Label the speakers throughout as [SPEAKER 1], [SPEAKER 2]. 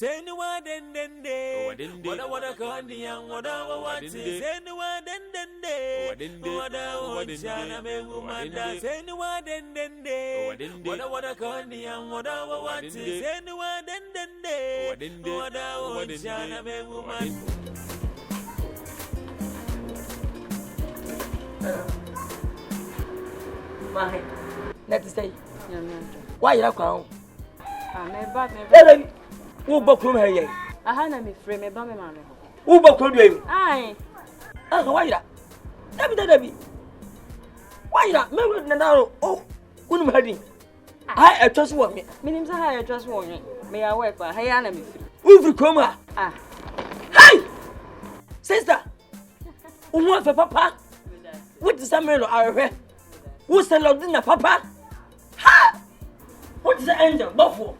[SPEAKER 1] Say no one then day. What I wanna call the young, what I want to say no one then day. What I want to make woman that say no one then day. What I wanna call the young, what I want to say no one then day. What I want to make woman.
[SPEAKER 2] My, let's stay. Why you come?
[SPEAKER 3] I'm
[SPEAKER 2] Who book room here?
[SPEAKER 3] I had me frame a bummy mammy.
[SPEAKER 2] Who book room?
[SPEAKER 3] Aye.
[SPEAKER 2] Why that? Debbie. Why that? Remember now? Oh, couldn't have it. I just want me.
[SPEAKER 3] Means I just want me. May I work for her enemy?
[SPEAKER 2] Who come? Ah. Hi! Sister! Who wants for papa? What is that man I read? Who's the Lord dinner, papa? Ha! What is the angel? Buffalo?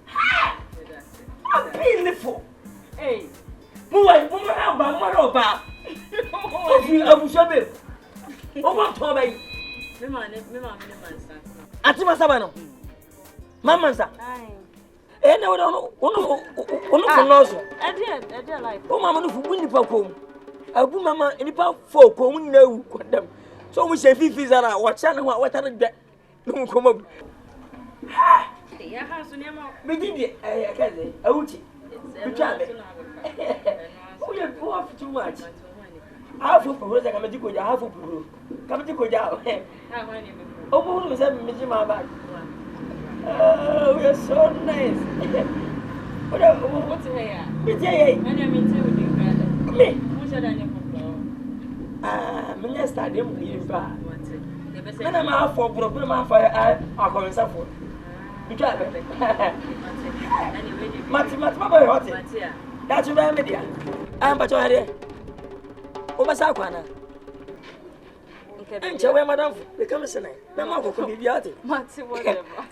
[SPEAKER 2] Ha! I'm beautiful.
[SPEAKER 3] Hey,
[SPEAKER 2] woman, over. Oh, you are Bushabe. Oh, what told me? Atima Sabano. Mamma, sir.
[SPEAKER 3] Aye.
[SPEAKER 2] Eh, no, no.
[SPEAKER 3] I did like.
[SPEAKER 2] Oh, Mamma, who win the pop. I put Mamma in the pop for coming no them. So we say Fifis are watching what are that? No, come up.
[SPEAKER 3] Your house near my
[SPEAKER 2] Begin, I can't say. I would. You try it. Oh, you're poor too much. Half of Rosa Kamatico, half of Peru. Kamatico down. Oh, who was that, Mr. Mabak? Oh, you're so nice.
[SPEAKER 3] what's here?
[SPEAKER 2] Me.
[SPEAKER 3] Who should I
[SPEAKER 2] Ah, Minister, I didn't believe that. When I'm out for problem, I'm for our concern for. You try it. Mati, that's your media. I'm but already. Over Sakwana. And so, Madame, become a sinner. The mother could be beauty.
[SPEAKER 3] Mati, whatever.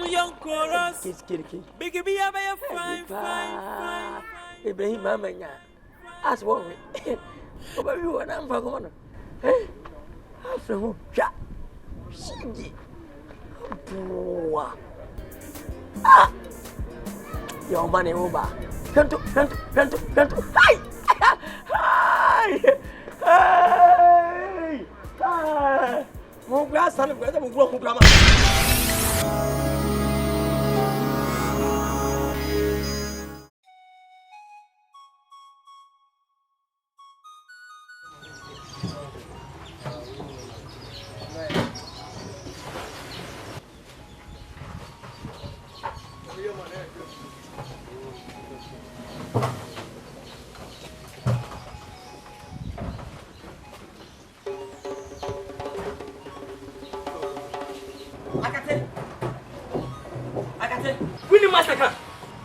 [SPEAKER 1] Young chorus.
[SPEAKER 2] Kitty.
[SPEAKER 1] Big be a fine.
[SPEAKER 2] Ibrahim Mamma. As one. Oh, baby, when I'm for one. Eh? After who? Ja. She. Ah! Your money over. Canto. Hi! Hi! Hi! More grass and weather will grow grammar. Akate. Wini master ka.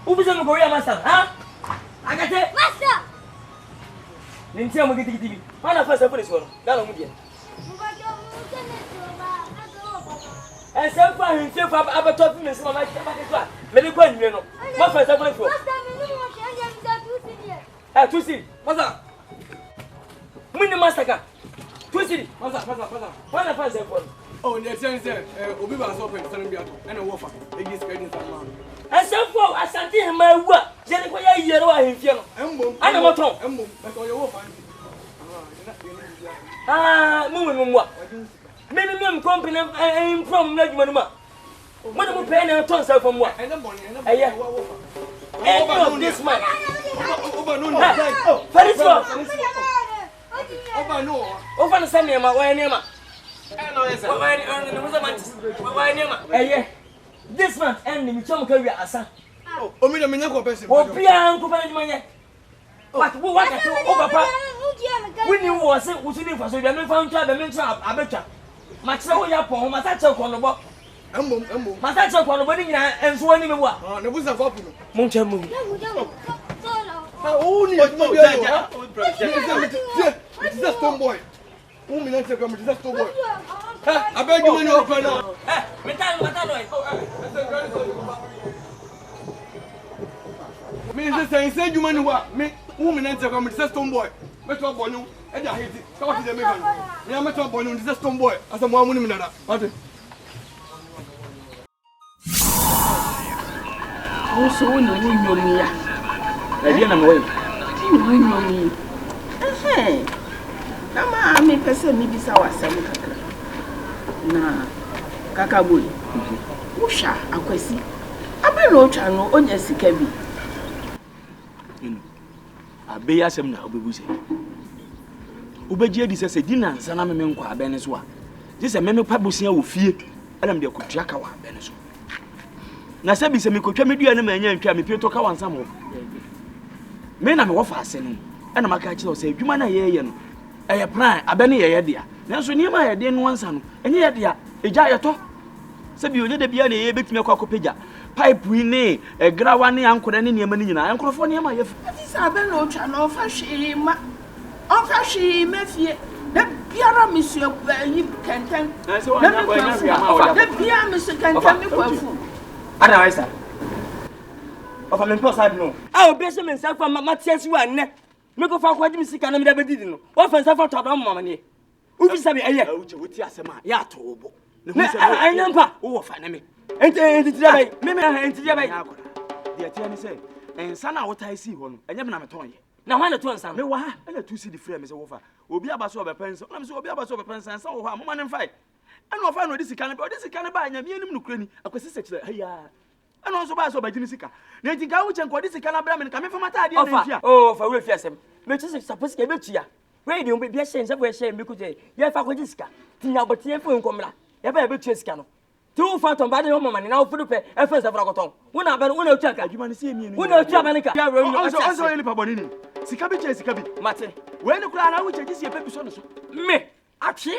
[SPEAKER 2] Ubiza mu Korea master, ha? Akate.
[SPEAKER 4] Master.
[SPEAKER 2] Nintia mu giti. Mana fa sa police wono. Dalo mu dia. Essa fa hintia fa abato fi mesima ma twa. Me be kwa nwe no. Ma fa sa police wo.
[SPEAKER 4] Master, me no mo hwe anya mi da 2 cedi.
[SPEAKER 2] Ah, 2 cedi. Master. Wini master ka. 2 cedi. Master. Mana fa sa police.
[SPEAKER 5] Oh, the sense, Obi was open to be and a wafer. They give spending some money.
[SPEAKER 2] And so for Asante, my work, Jennifer, you know, I feel. I'm not talking.
[SPEAKER 5] That's all your wafer.
[SPEAKER 2] Ah, moving what? Maybe I'm company and from Nedmanuma. What am I paying a ton from what?
[SPEAKER 5] And the money, and
[SPEAKER 2] this man. Over the Sunday, my way name. This month ending, we come career Asante.
[SPEAKER 5] Oh, me the minako person.
[SPEAKER 2] Oh, Pian, Kompany. What? Oh, Papa. When you was it, was it for so you found tribe and mention I bet. Maxwell, your poem, my touch on the book. My touch on the wedding and so anyway. What?
[SPEAKER 5] Oh, there was a couple.
[SPEAKER 2] Montamu.
[SPEAKER 5] Oh, it's a stone boy. 1 minute ago, it's a stone boy. I beg you when you open up. Me is the same you me 1 minute ago, it's a stone boy. Metro Bonu, and I hate it. Come to the American. Yeah, Metro Bonu is a stone boy. As a 1 minute.
[SPEAKER 3] so woni nyomi ya.
[SPEAKER 2] Na dia na me
[SPEAKER 3] Nyomi. Na ma me pese mi bisa wasam kakra. Na kaka boy. Usha akwasi. Abe no twa no onya sika bi.
[SPEAKER 2] Abe ya sem na obebu se. Obeji edi se di nansa na me nkwa abe ne so a. Je se me pa bosia wo fie. Ana me de kotua ka wa abe ne so. Na se bi se me kotwa me dua ne ma nya ntwa me pie to ka wansa mo. Me na me wo fa ase no. Ana maka chi se adwuma na ye no. Eye plan abe ne ye dia. Nanso ni ma ye de no wansa no. Enye ye dia. Eja ye to. Se bi onye de bia na ye betumi akwa kopeja. Pipe we ne grawa ne ankora ne niam ne nyina ankorofo ne ma ye fu
[SPEAKER 3] Ati sabe no twa no fa hwe ma on fa hwe mafie da biara misua yi kenten
[SPEAKER 2] na se wa nya kwa nya hwe ama
[SPEAKER 3] da biara misua kenten me kwafu
[SPEAKER 2] ana waisa ofa me posa bi no obi se me nsa fa matiasi wa ne me ko fa kwa jimi sika na me da bedidi no wo fa nsa fa to abam mama ne ufi sabe eye uche woti asema ya to obo ne hu se anyampa wo fa ne me enti tirabai me enti tirabai dia tia ni say ensa na wotai si ho no enye me na meton ye na hwa na to ensa me wa ha na tu si di frame me say wo fa obi abaso obepensa na me say obi abaso obepensa ensa wo ha mama ne mfai ena ofa no di sika ne ba anya me anim no kurani akwesi sekire haya ena onso ba so ba gini sika na enti ka wo chen ko di sika na bra me ka me fa mata ade na ntia ofa we fi asem me chi suppose ke betua we di o be bia hye nsa bo hye me ku je ye fa ko di sika tinya botie fo nkomra ye ba betua sika no tu phantom ba de ho mama ni na wo fudu pe e fa safra koton wona ba wona otua ka adwuma ni se emi ni wona otua ba ni ka ya ro no onso yeli pa boni ni sika bi che sika bi mate we ni kura na wo che disi e pepi so no so me atwe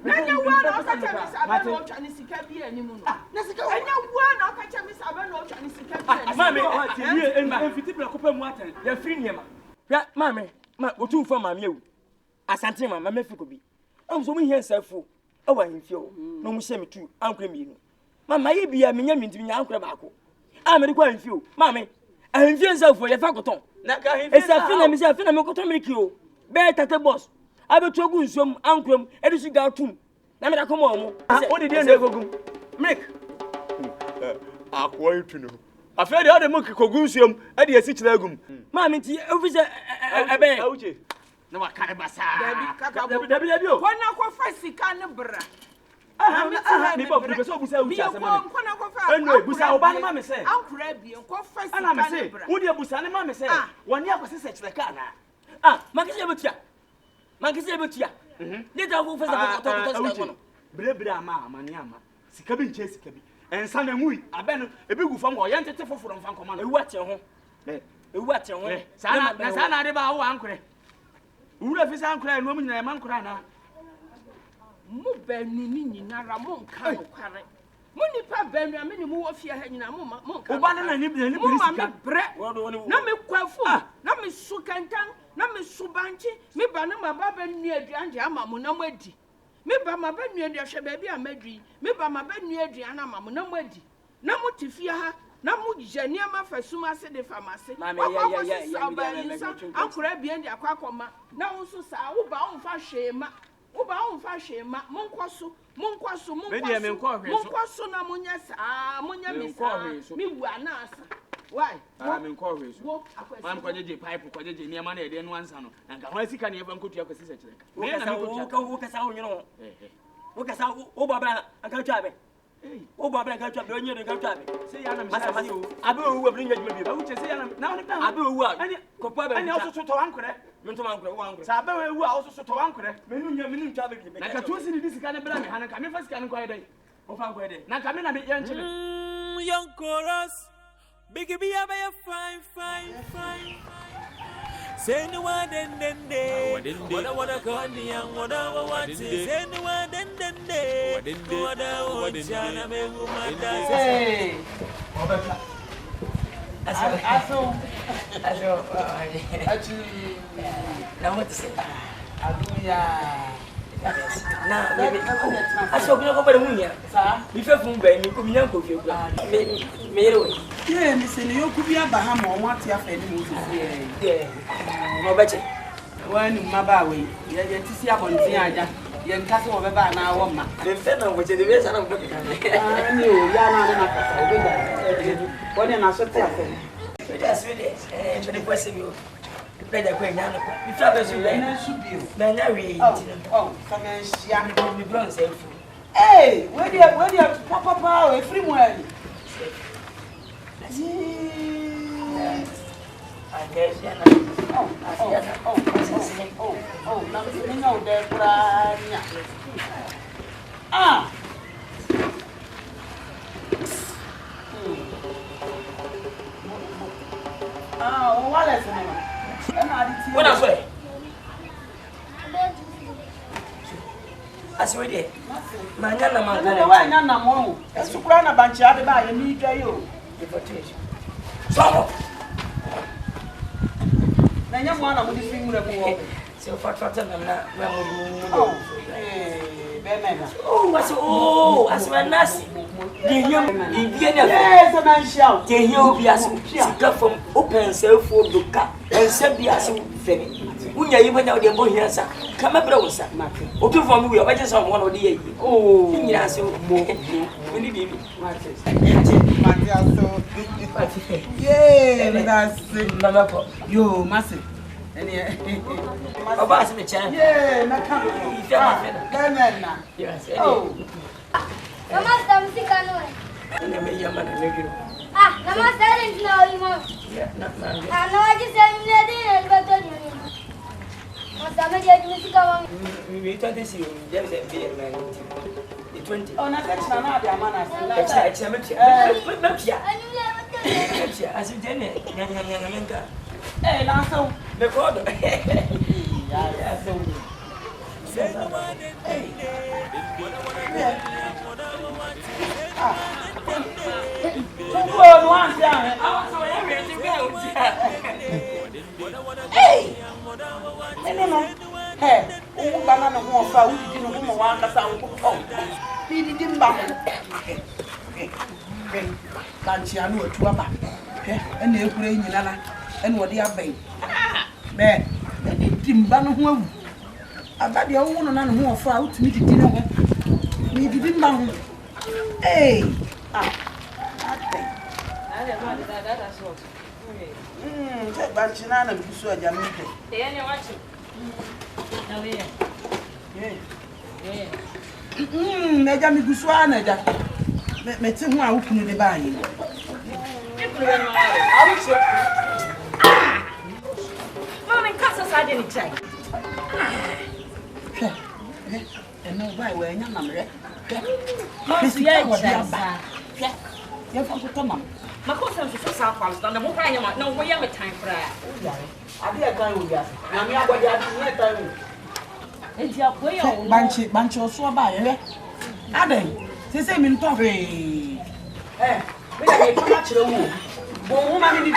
[SPEAKER 3] na nya wa na ka cha mi sabe no twa ni sika bi ani mu no na sika wa nya wa na ka cha mi sabe no twa ni sika bi ani
[SPEAKER 2] mame o ti wie en fiti bla ko pa mu atan ya firi niema ya mame ma otu fa mame ewu asante mama me fiko bi amso mu hia nsafo awa himfio no mu hye metu ankra mi no mama ye bia menya mintim nya ankra baako a me de kwa himfio mame ahimfio nsafo ye fa koton na ka himfio esa fina me koton miliki o be tate boss abetu ogu nsom ankram edisi ga tum na me da komo omo o de na egogum milk akwa itu no afia de o de milk kogu nsom ade esi kira agum mame nti ofise ebe awuche na wakare basa dabi o
[SPEAKER 3] kona ko fa sika ne bra
[SPEAKER 2] mi bo bu so busa uchi asema mi
[SPEAKER 3] kona ko fa
[SPEAKER 2] eno busa oba ne ma me se
[SPEAKER 3] ankura bi ko fa sika
[SPEAKER 2] ana me se wo de busa ne ma me se woni akwese se kire ka na makise betua ni da wo fa sa to sika no bre ama ne ama sika bi nche sika bi ensa na ngui abe no ebi gu fam wo ye ntete foforo mfa nkoma no ewu ate ho sa na de ba wo ankure ura fi san kura no mu nyina man kura na
[SPEAKER 3] mu banu ni nyinara mo nka no kware mo nipa banu amene mu wo fie ha nyina mo nka
[SPEAKER 2] oba na ni
[SPEAKER 3] sika na me kwafu na me sukantan na me subanchi me ba na ma ba banu aduan ama mo na madi me ba ma banu aduan hwe ba bi amadui me ba ma banu aduan ama mo na madi na mo tifia ha na mu jani ama fasuma se de famase ankura bi ndi akwakoma na wo so sa wo ba wo fa hwema monkwaso na munya sa munya misa mi wu anasa why
[SPEAKER 2] me nko hweso am kwajeje pipe kwajeje ni ama na ede no ansa no nka ho asika ne evan kotua kwesi sekire me na me kotua wo kasa wo nyono wo kasa wo baba anka twa be o baba nka twa be onye nka twa be se ya na me sa o abe owu abiri nyadwuma bi ba wo che se ya na woni pa abe owu a ani kopa be ani oso to wankore me to wankore wo wankore sa abe owu a oso to wankore me nu twa be bi na ka to si di sika ne bra me hanan ka me fa sika ne kwa yedai o fa kwa yedai na ka me na me yan chile
[SPEAKER 1] young chorus big be a fine say no one den what kandi yang what say no one den what jana me umanda
[SPEAKER 3] hey obeka aso
[SPEAKER 2] na what say
[SPEAKER 3] aduya
[SPEAKER 2] na baby aso bi ko bere munya sa bi fe fun ba mi ko mi yan ko fi ogba me yero
[SPEAKER 3] ye mi se ni yoku bi aba ha ma o ate afa ni mo fi
[SPEAKER 2] mo beche
[SPEAKER 3] wani ma ba we ye ti si abontin aja Nkansah wo beba na wo ma.
[SPEAKER 2] The friend of which the way sana go be.
[SPEAKER 3] Ah ni o ya na na kasa o be da. Woni na so te afa.
[SPEAKER 2] That's really to the question you. Better go na no. You travel so
[SPEAKER 3] Na su bio.
[SPEAKER 2] na na we.
[SPEAKER 3] Oh, come and share
[SPEAKER 2] Me bron say fu.
[SPEAKER 3] Hey, where the papa we free mo ani.
[SPEAKER 2] I guess ya na.
[SPEAKER 3] Oh, na me know there pra nya. Ah. Oh, what is it?
[SPEAKER 2] What I say? Aswe de. Manya na manga.
[SPEAKER 3] Na wa nya na mo. Esukura na banchi ade ba ye mi dwa yo.
[SPEAKER 2] Deportation. So.
[SPEAKER 3] Na nya mo na mo di fi mu re mo.
[SPEAKER 2] So factor na na we
[SPEAKER 3] Oh. Be
[SPEAKER 2] oh, aswe nasi.
[SPEAKER 3] Yes, a man shout.
[SPEAKER 2] They hear be as sika from open cell phone doka. And say be as femi. Unya you when you boy here sir. Come up bro sir. Okay for me we are just on one of the year. Oh, you know so mo. We need baby. Yeah, that's it. Mama yo, massive. Baba as me chan.
[SPEAKER 3] Yeah, na come.
[SPEAKER 2] Yes.
[SPEAKER 3] Oh.
[SPEAKER 4] Namaste, musika no.
[SPEAKER 2] And me yama na me giro.
[SPEAKER 4] Ah, namaste didn't know you, mom.
[SPEAKER 2] Yeah, not man.
[SPEAKER 4] I know I just said you didn't, but don't you? Namaste, me musika mom.
[SPEAKER 2] We thought this you just a beer man. The 20.
[SPEAKER 3] Oh, na catch na na dia mana say.
[SPEAKER 2] As you didn't,
[SPEAKER 3] Eh, na so.
[SPEAKER 2] me brother.
[SPEAKER 3] Yeah, so. Hey! Hey, o banana mo fa o di no mo wa kasa o ko. Bi di mba. Kanchi anu otu aba. E na ekure nyina na. E na odi abai. Be, di mba no ho awu. Abade owo no na no ho fa o tumi di no ho. Ni di mba ho. Hey! Ah.
[SPEAKER 6] That's what.
[SPEAKER 3] Say banchina na bisu aja mi pe.
[SPEAKER 6] They any watch it. No we.
[SPEAKER 3] Yeah. Neja mi gusu ana ja. Me ti hu a wo kunu de ba yi.
[SPEAKER 6] Mama Nkansah side any chai.
[SPEAKER 3] No ba we nya na mre.
[SPEAKER 6] Mama si ya chai.
[SPEAKER 3] Ya fa ko tamam.
[SPEAKER 6] Makosa so sa kwalus na mo kwa nyama na wo ya me time fra.
[SPEAKER 3] Abi e kan wo ya. Na mi agwaja ati ni time.
[SPEAKER 6] Enti akoya wo.
[SPEAKER 3] Banchi oso ba ye. Aden. Se mi nto fe. Me na ke kama kire wo. Bo hu ma ni di wo.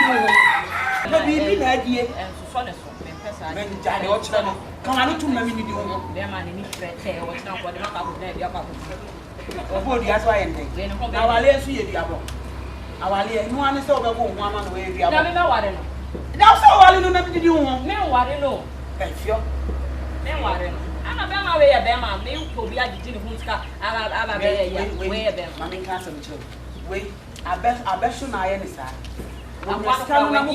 [SPEAKER 3] Na bi na adie.
[SPEAKER 6] So ne so me pesa.
[SPEAKER 3] Me jare o kire no. Kama no tum na mi ni di wo.
[SPEAKER 6] Be ma ni tre te wo tna ko de ma ka ko na bi akwa ko.
[SPEAKER 3] Obo di aso aye ndai. Na wale su ye di abo. Awale nu ane se obego hu ama no we di abo.
[SPEAKER 6] Na me ware no.
[SPEAKER 3] Na so wale no na mi di hu.
[SPEAKER 6] Me ware no.
[SPEAKER 3] Efio.
[SPEAKER 6] Me ware no. Ana be ma we ya be ma me ko bi agiji ni hunska aba be ya we ya be ma.
[SPEAKER 3] Mami Nkansah mi cho. We abeso na aye ni sa. Na mo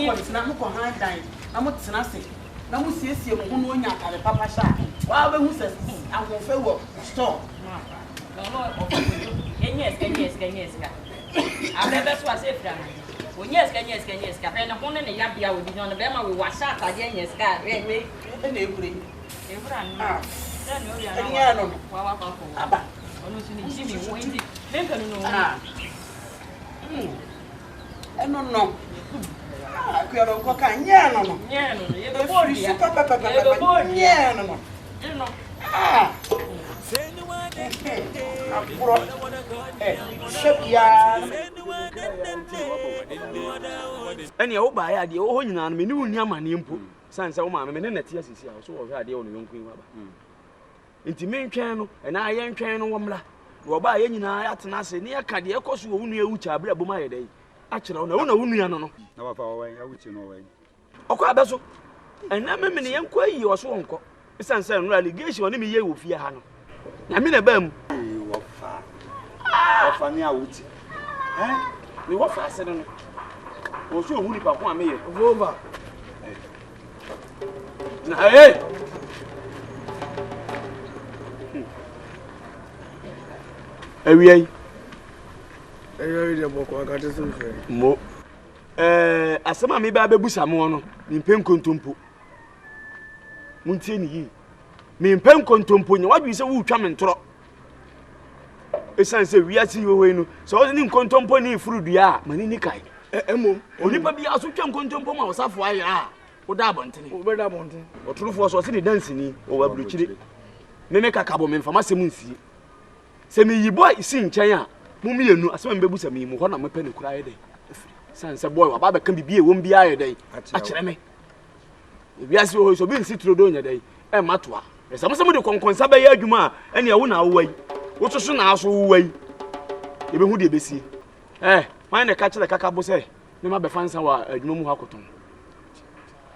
[SPEAKER 3] ko tina mo ko han dan. Na mo tina se. Na mo siesie mo hu no onya akare papa sha. Wa be hu se ahonfe wo store.
[SPEAKER 6] No. Yes. Abebe so ase fra. Onyes ka. Pe na hono ne ya bia odi no be ma we washa atade nyes ka. We
[SPEAKER 3] na ekure.
[SPEAKER 6] Evra no.
[SPEAKER 3] Ah.
[SPEAKER 6] Then no ya
[SPEAKER 3] na. Enya no.
[SPEAKER 6] Wa ko.
[SPEAKER 3] Aba.
[SPEAKER 6] Ono si ni jimi wo ndi. Lenka no.
[SPEAKER 3] Ah. Eno no. Ah, kwero ko ka nya no.
[SPEAKER 6] Nya no. Ye be bodi ya.
[SPEAKER 3] Ye be bodi nya no.
[SPEAKER 6] No.
[SPEAKER 3] Ah.
[SPEAKER 5] Eni o ba ya de o ho nyina no me ni wuni amane mpo sanse wo ma me ne nati asisi a so wo hwa de o no yonko yi wa ba nti me ntwen no na aye ntwen no womla wo ba ya nyina ya tena ase ne ya ka de ekoso wo wunu ewu cha abra bom aye dai a kire wo na wunu ya no no
[SPEAKER 7] na wa fa wo wan ya wuchi no wan
[SPEAKER 5] okwa abeso ena me ne yenko ayi wo so wonko sanse no allegation ne me ye wo fie ha no Na me na bam.
[SPEAKER 7] Wo fa ni awuti.
[SPEAKER 5] Me wo fa ase no. Wo so hu ni pa ko ameye.
[SPEAKER 2] Over.
[SPEAKER 5] Na hey. Ewiai.
[SPEAKER 2] Ewiai de boko akate so fe.
[SPEAKER 5] Mo. Asema me ba bebusa mo no. Me mpem kontompo. Muntie ni yi. Me mpem kontompo nya wadwi se wo twa me ntoro. Esan se wiase yowe no. So wo ni kontompo ni furudua mani ni kai.
[SPEAKER 2] Emo.
[SPEAKER 5] Onipa bi aso twa kontompo ma osafo aye a. Wo da abontene.
[SPEAKER 2] Wo be da abontene.
[SPEAKER 5] Oturufo so se ni dance ni o wa bruchiri. Me kakabo me mfama semu nsie. Se me yi boy si nchen a mumi enu asema me bebusa me mu ho na mepe ne kura ye dey. Sanse boy wa ba be kan bibie won bia ye dey. A kire me. Ebiase ho so bi nsi trodo nya dey. E matoa. Esa mo se mo de konkonsa be ye adwuma a ene wo na wo wai. Wo so na aso wo wai. E be hu de besie. Man ne ka kire kakabo se me ma be fansa wa adwuma mu ha koton.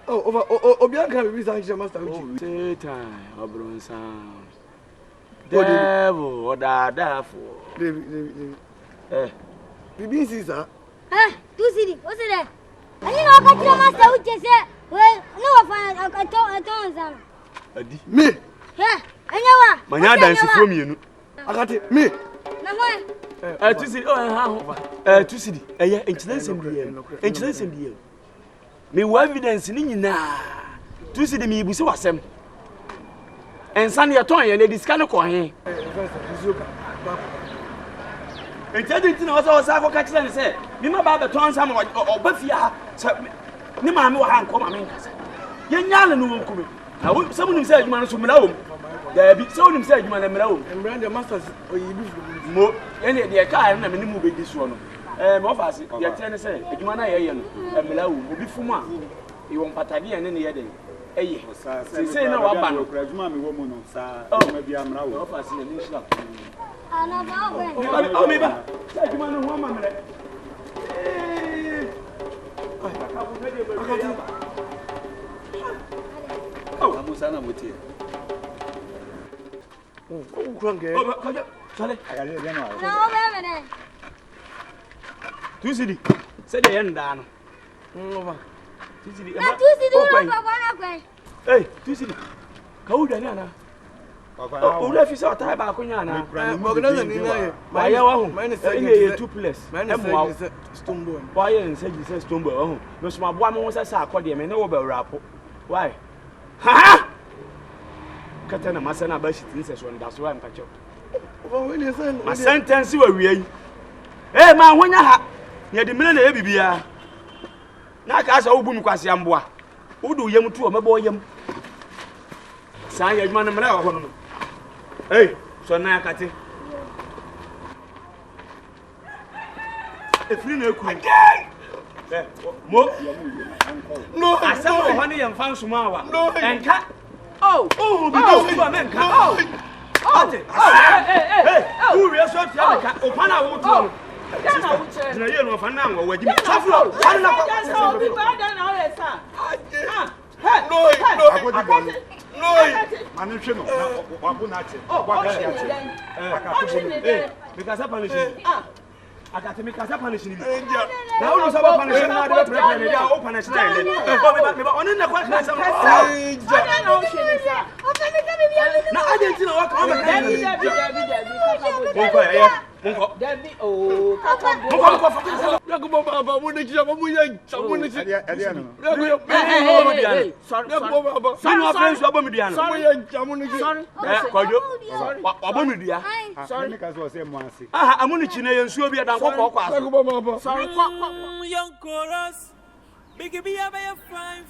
[SPEAKER 2] Oh, over Obianka be say master uchi.
[SPEAKER 5] Satan, obronsa. Devil, or da for.
[SPEAKER 2] David. Bibi sir.
[SPEAKER 4] Tu city. What's it? I think I'll catch your master uchi say. Well, no I don't
[SPEAKER 5] Adi.
[SPEAKER 2] Me.
[SPEAKER 4] Yeah. Anyawa.
[SPEAKER 5] Manya dance from you.
[SPEAKER 2] Akate me.
[SPEAKER 4] Na mo.
[SPEAKER 5] Tu city. Tu city. Incident bi. Me wa evidence ni nyina. Tu city me ibusi wasem. Ensane ye ton ye na diska ne ko he. Entedi na wasa ko ka kire ne se, me ma ba beton sam oba fia ni ma me wa han ko ma me nkasa. Ye nyaale no won kube. Na wo se munim se adwuma no so mra wom. Da bi se munim se adwuma na mra wom.
[SPEAKER 2] Mra the masters oyibi
[SPEAKER 5] mo ye ne de ka na me ni mu be di so no. Mo fa se ye tire ne se adwuma na ye no mra wom. Obi fum a e won patade ye ne ye de. Eye se na wa ba no
[SPEAKER 7] adwuma me wo mu no sa ma bia mra wo.
[SPEAKER 5] Mo fa se ni shira.
[SPEAKER 4] Ana ba we.
[SPEAKER 5] O me ba. Se adwuma no ho ma mre.
[SPEAKER 7] Amusa na motie.
[SPEAKER 2] Kranke.
[SPEAKER 5] Sale.
[SPEAKER 7] Agale de no.
[SPEAKER 4] Na o be.
[SPEAKER 5] Tu sidi. Se de yenda no.
[SPEAKER 2] Over.
[SPEAKER 5] Tu sidi.
[SPEAKER 4] Na tu city no papa na kwen.
[SPEAKER 5] Hey, tu sidi. Ka wo dani ana. O le fi se o tai ba ko nya na.
[SPEAKER 2] Organizer ni na ye.
[SPEAKER 5] Ba ye wa hu. Ye two place.
[SPEAKER 2] Emwa stone boy.
[SPEAKER 5] Ba ye nse ji se stone boy wa hu. Me so ma boa me wo se sa akode me ne wo ba wrapo. Why? Ha! Kata na masana ba shi tin se so nda so wa nkacho.
[SPEAKER 2] Over when you say
[SPEAKER 5] Ma sentence wa wiei. Ma honya ha. Ye de mene na e bibia. Na ka asa wo bu mi kwase amboa. Wo du yam tu o mebo yam. San ye adwuma na mena wa ho no. So na akate. Efiri na eku. Mo.
[SPEAKER 2] no.
[SPEAKER 5] Asa wo ho ne ye mfa nsoma wa. Enka.
[SPEAKER 2] Because
[SPEAKER 5] you are men ka. Who we are so fiya ka. Opana wo tu. Na ye no fa na wo wagi. Safro.
[SPEAKER 3] No, be bad na o esa.
[SPEAKER 7] No. Manu hwe no. Wa bu na che. Wa ga ya che.
[SPEAKER 5] Because punish. Akate me kasa punish ni. Na wo so ba punish na de prepare me dia o punish na ile. Me ba oni na kwa kasa. Na agent na wa ka ma ka. Munko.
[SPEAKER 3] Debbie oh.
[SPEAKER 5] Munko.
[SPEAKER 2] Yakubo baba mo ne kisha mo ye chamu ne si.
[SPEAKER 7] Ade no.
[SPEAKER 2] Yakubo
[SPEAKER 5] Sanu afensu abomidia no.
[SPEAKER 2] mo ye chamu ne si.
[SPEAKER 5] Kojo. Abomidia.
[SPEAKER 7] Sorry ka so se mo ase.
[SPEAKER 5] Amuni chine ye nsuo bi adan kokko kwa.
[SPEAKER 2] Yakubo baba.
[SPEAKER 3] Sorry.
[SPEAKER 1] Young chorus. Big be a fine.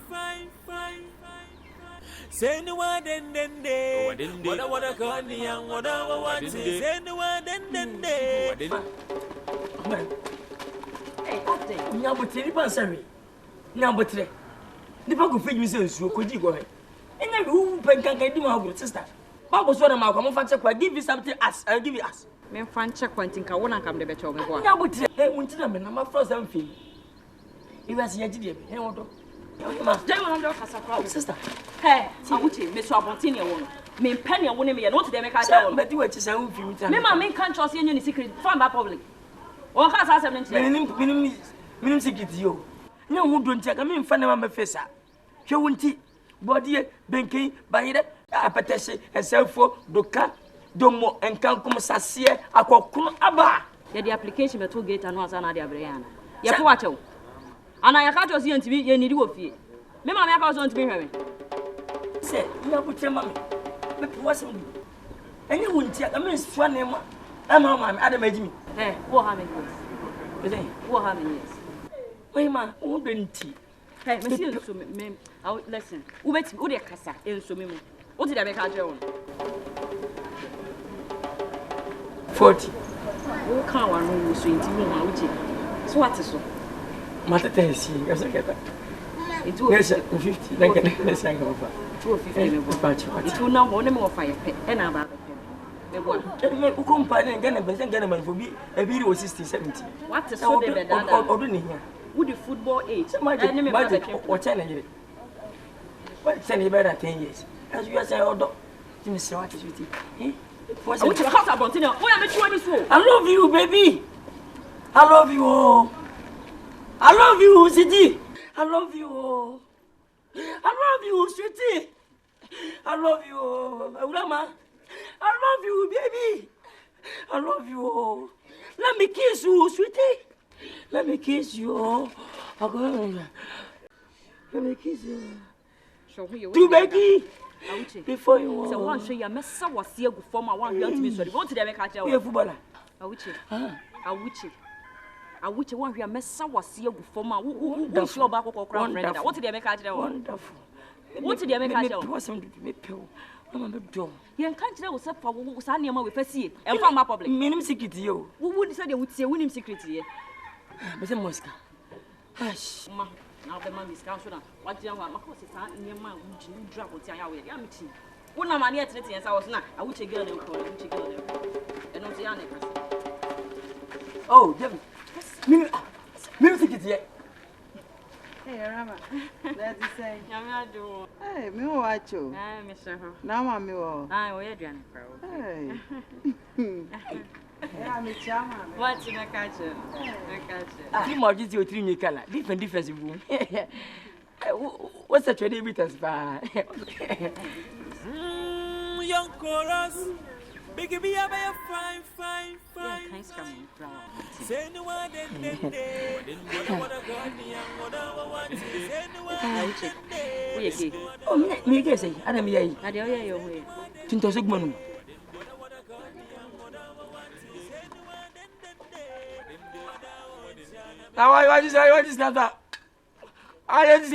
[SPEAKER 1] Say no one den what a candy and what say no one den
[SPEAKER 2] Nyambotre ni pansari. Nyambotre. Ni pa go feed me say nsuo koji go he. Enya bi wu penkankan di ma go sister. Ba go so na ma kwa mo fa check kwa give you something as I give you as.
[SPEAKER 6] Me fan check kwantin ka wona kam de be chew me bo.
[SPEAKER 2] Nyambotre. Unti na me na ma frost am fi. Iwa se yagide bi. He wodo. Ma,
[SPEAKER 6] Jai wona do kasa kwa
[SPEAKER 2] sister.
[SPEAKER 6] Hey, awuchi me so abontin ye wo no. Me penny and wouldn't be a note to make a
[SPEAKER 2] but you were just a film.
[SPEAKER 6] Me, mamma can't trust you any secret from that public. Or has I
[SPEAKER 2] minimum secret you. No, who don't check. I mean, find my face. You won't tea, body, banking, by it, apporter, and self for Doka, Domo, and Nkansah, Akuapem Aba.
[SPEAKER 6] The application to get and was another Brianna. Yakuato. And I can't just see to be any do of you. Me, mamma, I was to be having.
[SPEAKER 2] Say, you have put your mammy. But wasn't and you wouldn't check. I mean, it's one name. I'm on Adam Jimmy.
[SPEAKER 6] Eh, what how many years? What how many years?
[SPEAKER 2] Wait, ma, who didn't tea?
[SPEAKER 6] Hey, Monsieur, listen. Who makes me Casa and so me? What did I make out your
[SPEAKER 2] 40.
[SPEAKER 6] Who can't one room so into you? So what is so?
[SPEAKER 2] Matter Tennessee, as I get that.
[SPEAKER 6] It was
[SPEAKER 2] 50, like let's hang over.
[SPEAKER 6] 250. It will not want more fire and about the
[SPEAKER 2] Kompany and Ghanaian for me, a video was 60, 70.
[SPEAKER 6] What is so
[SPEAKER 2] the
[SPEAKER 6] would the football age?
[SPEAKER 2] What's any? What's any better 10 years? As you are saying, oh, you miss what is with you. What's your house about? I love you, baby. I love you all. I love you, City. I love you all. I love you, sweetie. I love you, Ulama. I love you, baby. I love you. Let me kiss you, sweetie. Let me kiss you. Let me kiss you. Do Becky. Before you
[SPEAKER 6] so one show you mess up was here before my one to be sorry. What did I make out?
[SPEAKER 2] You footballer.
[SPEAKER 6] I wish one here mess up was here before my who show back or crown. What did I make out?
[SPEAKER 2] Wonderful.
[SPEAKER 6] What did I make out?
[SPEAKER 2] Wasn't to be pill. I'm a dog.
[SPEAKER 6] You can't tell what's up for what's on your mouth with a sea and from my public.
[SPEAKER 2] Minimum secret you.
[SPEAKER 6] Who would say they would say winning secret here?
[SPEAKER 2] But Mosca. Hush.
[SPEAKER 6] Now the man is counsel. What young one, my horse is in your mouth, which you drop with your way. I'm tea. When I'm near to the I was not, I would take girl and call it, and not the other.
[SPEAKER 2] Oh, Devin. Music is yet.
[SPEAKER 8] Hey, Rama. Let's say,
[SPEAKER 6] I'm not doing.
[SPEAKER 8] Hey, me watch you.
[SPEAKER 6] I miss her.
[SPEAKER 8] Now, Mammy,
[SPEAKER 6] I will drink.
[SPEAKER 8] Hey. I'm a charmer.
[SPEAKER 6] What's in a catcher?
[SPEAKER 2] I mortgage your 3 color. Different room. What's the trade with us by?
[SPEAKER 1] Young chorus. Big be a fine. Say no one
[SPEAKER 2] Oh, me guess it. I don't know.
[SPEAKER 6] I don't hear your way.
[SPEAKER 2] Tinto Sigmund. Now I just got that. I just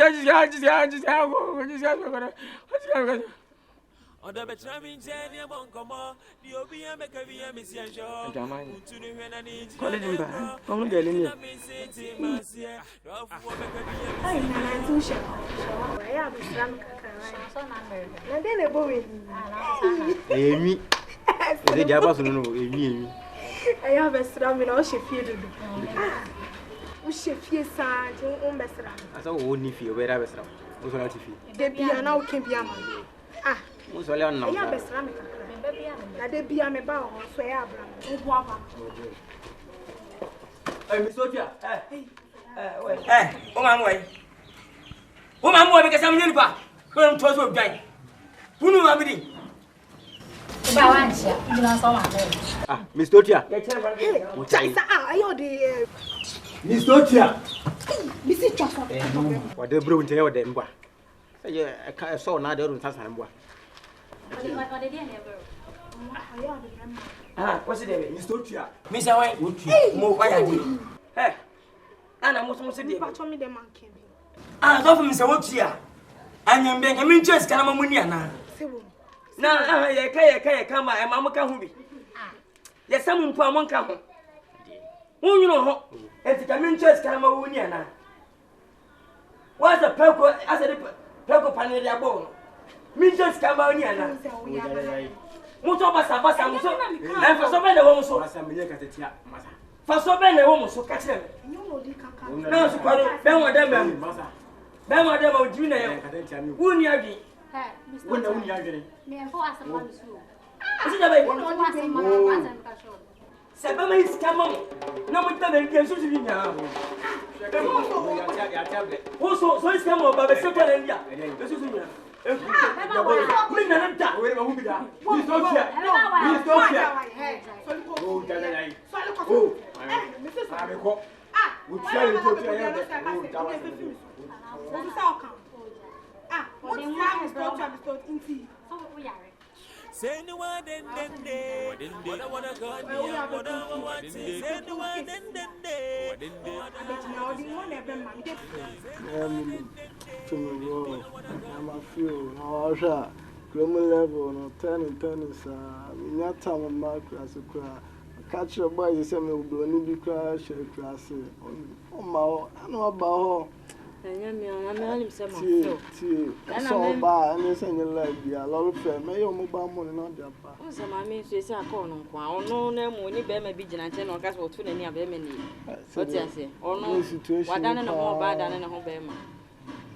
[SPEAKER 1] on the betramin Jenny Boncomo, the Obia Macavia Mission Show.
[SPEAKER 2] Call it in back. Come get in here.
[SPEAKER 5] Amy. They gave us no Amy.
[SPEAKER 9] I have a strum in all she feared. She fears on Besra.
[SPEAKER 5] I saw only fear where I was from. Was not if you.
[SPEAKER 9] The piano can be a man. Ah,
[SPEAKER 5] was all on now.
[SPEAKER 9] I have a strum. I did be a bow, swear.
[SPEAKER 2] Miss Sophia. Woman, boy, because I'm nearby. Well, 12 of dying. Who knew I'm reading?
[SPEAKER 5] Ah, Miss Totia.
[SPEAKER 9] I owe the
[SPEAKER 5] Miss Totia.
[SPEAKER 9] Mrs. Chopper.
[SPEAKER 5] What the broom tell them? I saw another room.
[SPEAKER 2] What's it?
[SPEAKER 5] Miss Totia.
[SPEAKER 2] Miss Away, more quiet. Hey, Anna, most of the
[SPEAKER 9] told me the man came.
[SPEAKER 2] Ah, don't miss a watch here. I'm being just Canamuniana. Now, I come by, and Mamma Kahubi. Yes, some Pamon come. Oh, you know, it's a communist Canamuniana. What's a pelco as a pelco panelia bone? Minjas Camoniana. Motobasa, and for so many homes, for so many homes, so catch them. No, so Ben, madam, Junior, Wunyagi.
[SPEAKER 9] When the only agony. Me and for us a month.
[SPEAKER 2] Seven minutes come on. No one than can shoot you now. Also, so it's come over the second India. This is India. Bring them down. Wait a minute. Please don't share. Please don't share. Oh, Ghanaian. Oh, Mrs. America. We share it to the
[SPEAKER 9] What is that?
[SPEAKER 1] Say no one then what I wanna go what I want to say no one then
[SPEAKER 10] I'm a few now criminal level no 10 is not time mark as a cry catch your boy you say me will need to crash class on my I know about
[SPEAKER 6] I'm so
[SPEAKER 10] bad, and it's in your leg. Yeah, a lot of them. May your mobile money not their part.
[SPEAKER 6] Some I mean, she said, I call no name when you bear my vigilante and gas or 2 any of them. What I say, or no situation. What done in a more bad than a home bearman.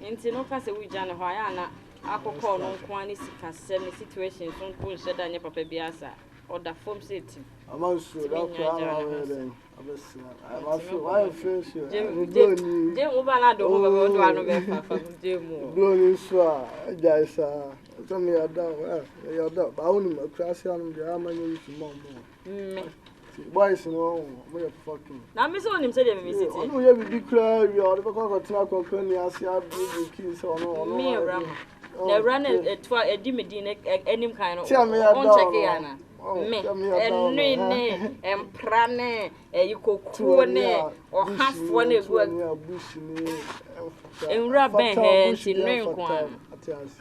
[SPEAKER 6] Into no pass a week, Jana Hoyana, Apple call no quantity can send me situations from Pool Shed and your Papa Biasa or the Film City.
[SPEAKER 10] I'm also that. I'm why feel sure.
[SPEAKER 6] Jim Ubana don't have a Jim.
[SPEAKER 10] Blowing swar, Jaisa. Tell me you're down. You're down. I only my class on the arm and you more. Boys, no, we're fucking.
[SPEAKER 6] Now, Miss Onim said, Miss,
[SPEAKER 10] I know you have a big cry. You are the Kompany. I see how big keys or no.
[SPEAKER 6] Me, the runner at Twi, a dimidine, any kind of.
[SPEAKER 10] Tell me
[SPEAKER 6] Chekiana. Me, and Prane, you cook or half one is work. In rubber hands in rain one.
[SPEAKER 10] That's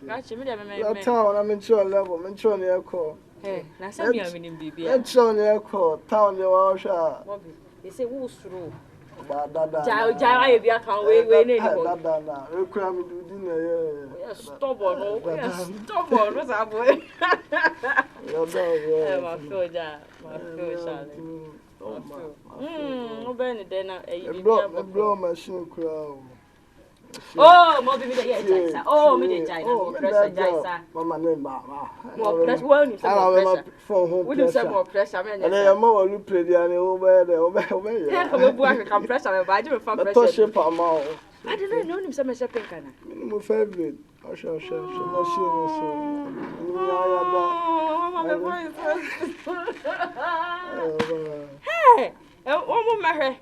[SPEAKER 10] town, I'm in your level, I'm in your call.
[SPEAKER 6] Hey, now send me a minute, baby.
[SPEAKER 10] That's on your call, town, your shop.
[SPEAKER 6] They say, who's through?
[SPEAKER 10] Jai, if you can't wait, you cram to dinner.
[SPEAKER 6] Stop on, stop on, what's up, boy? My food, no Benny, then a blow
[SPEAKER 10] machine crowd.
[SPEAKER 6] Oh, more baby, yeah, oh, me, China,
[SPEAKER 10] Mamma, Mamma.
[SPEAKER 6] More press, one is
[SPEAKER 10] from home.
[SPEAKER 6] We do some more pressure, and
[SPEAKER 10] I am more you play the over there.
[SPEAKER 6] I can press on my body from pressure. I don't know him some shopping.
[SPEAKER 10] Minimum favorite. I shall
[SPEAKER 6] Hey, oh, my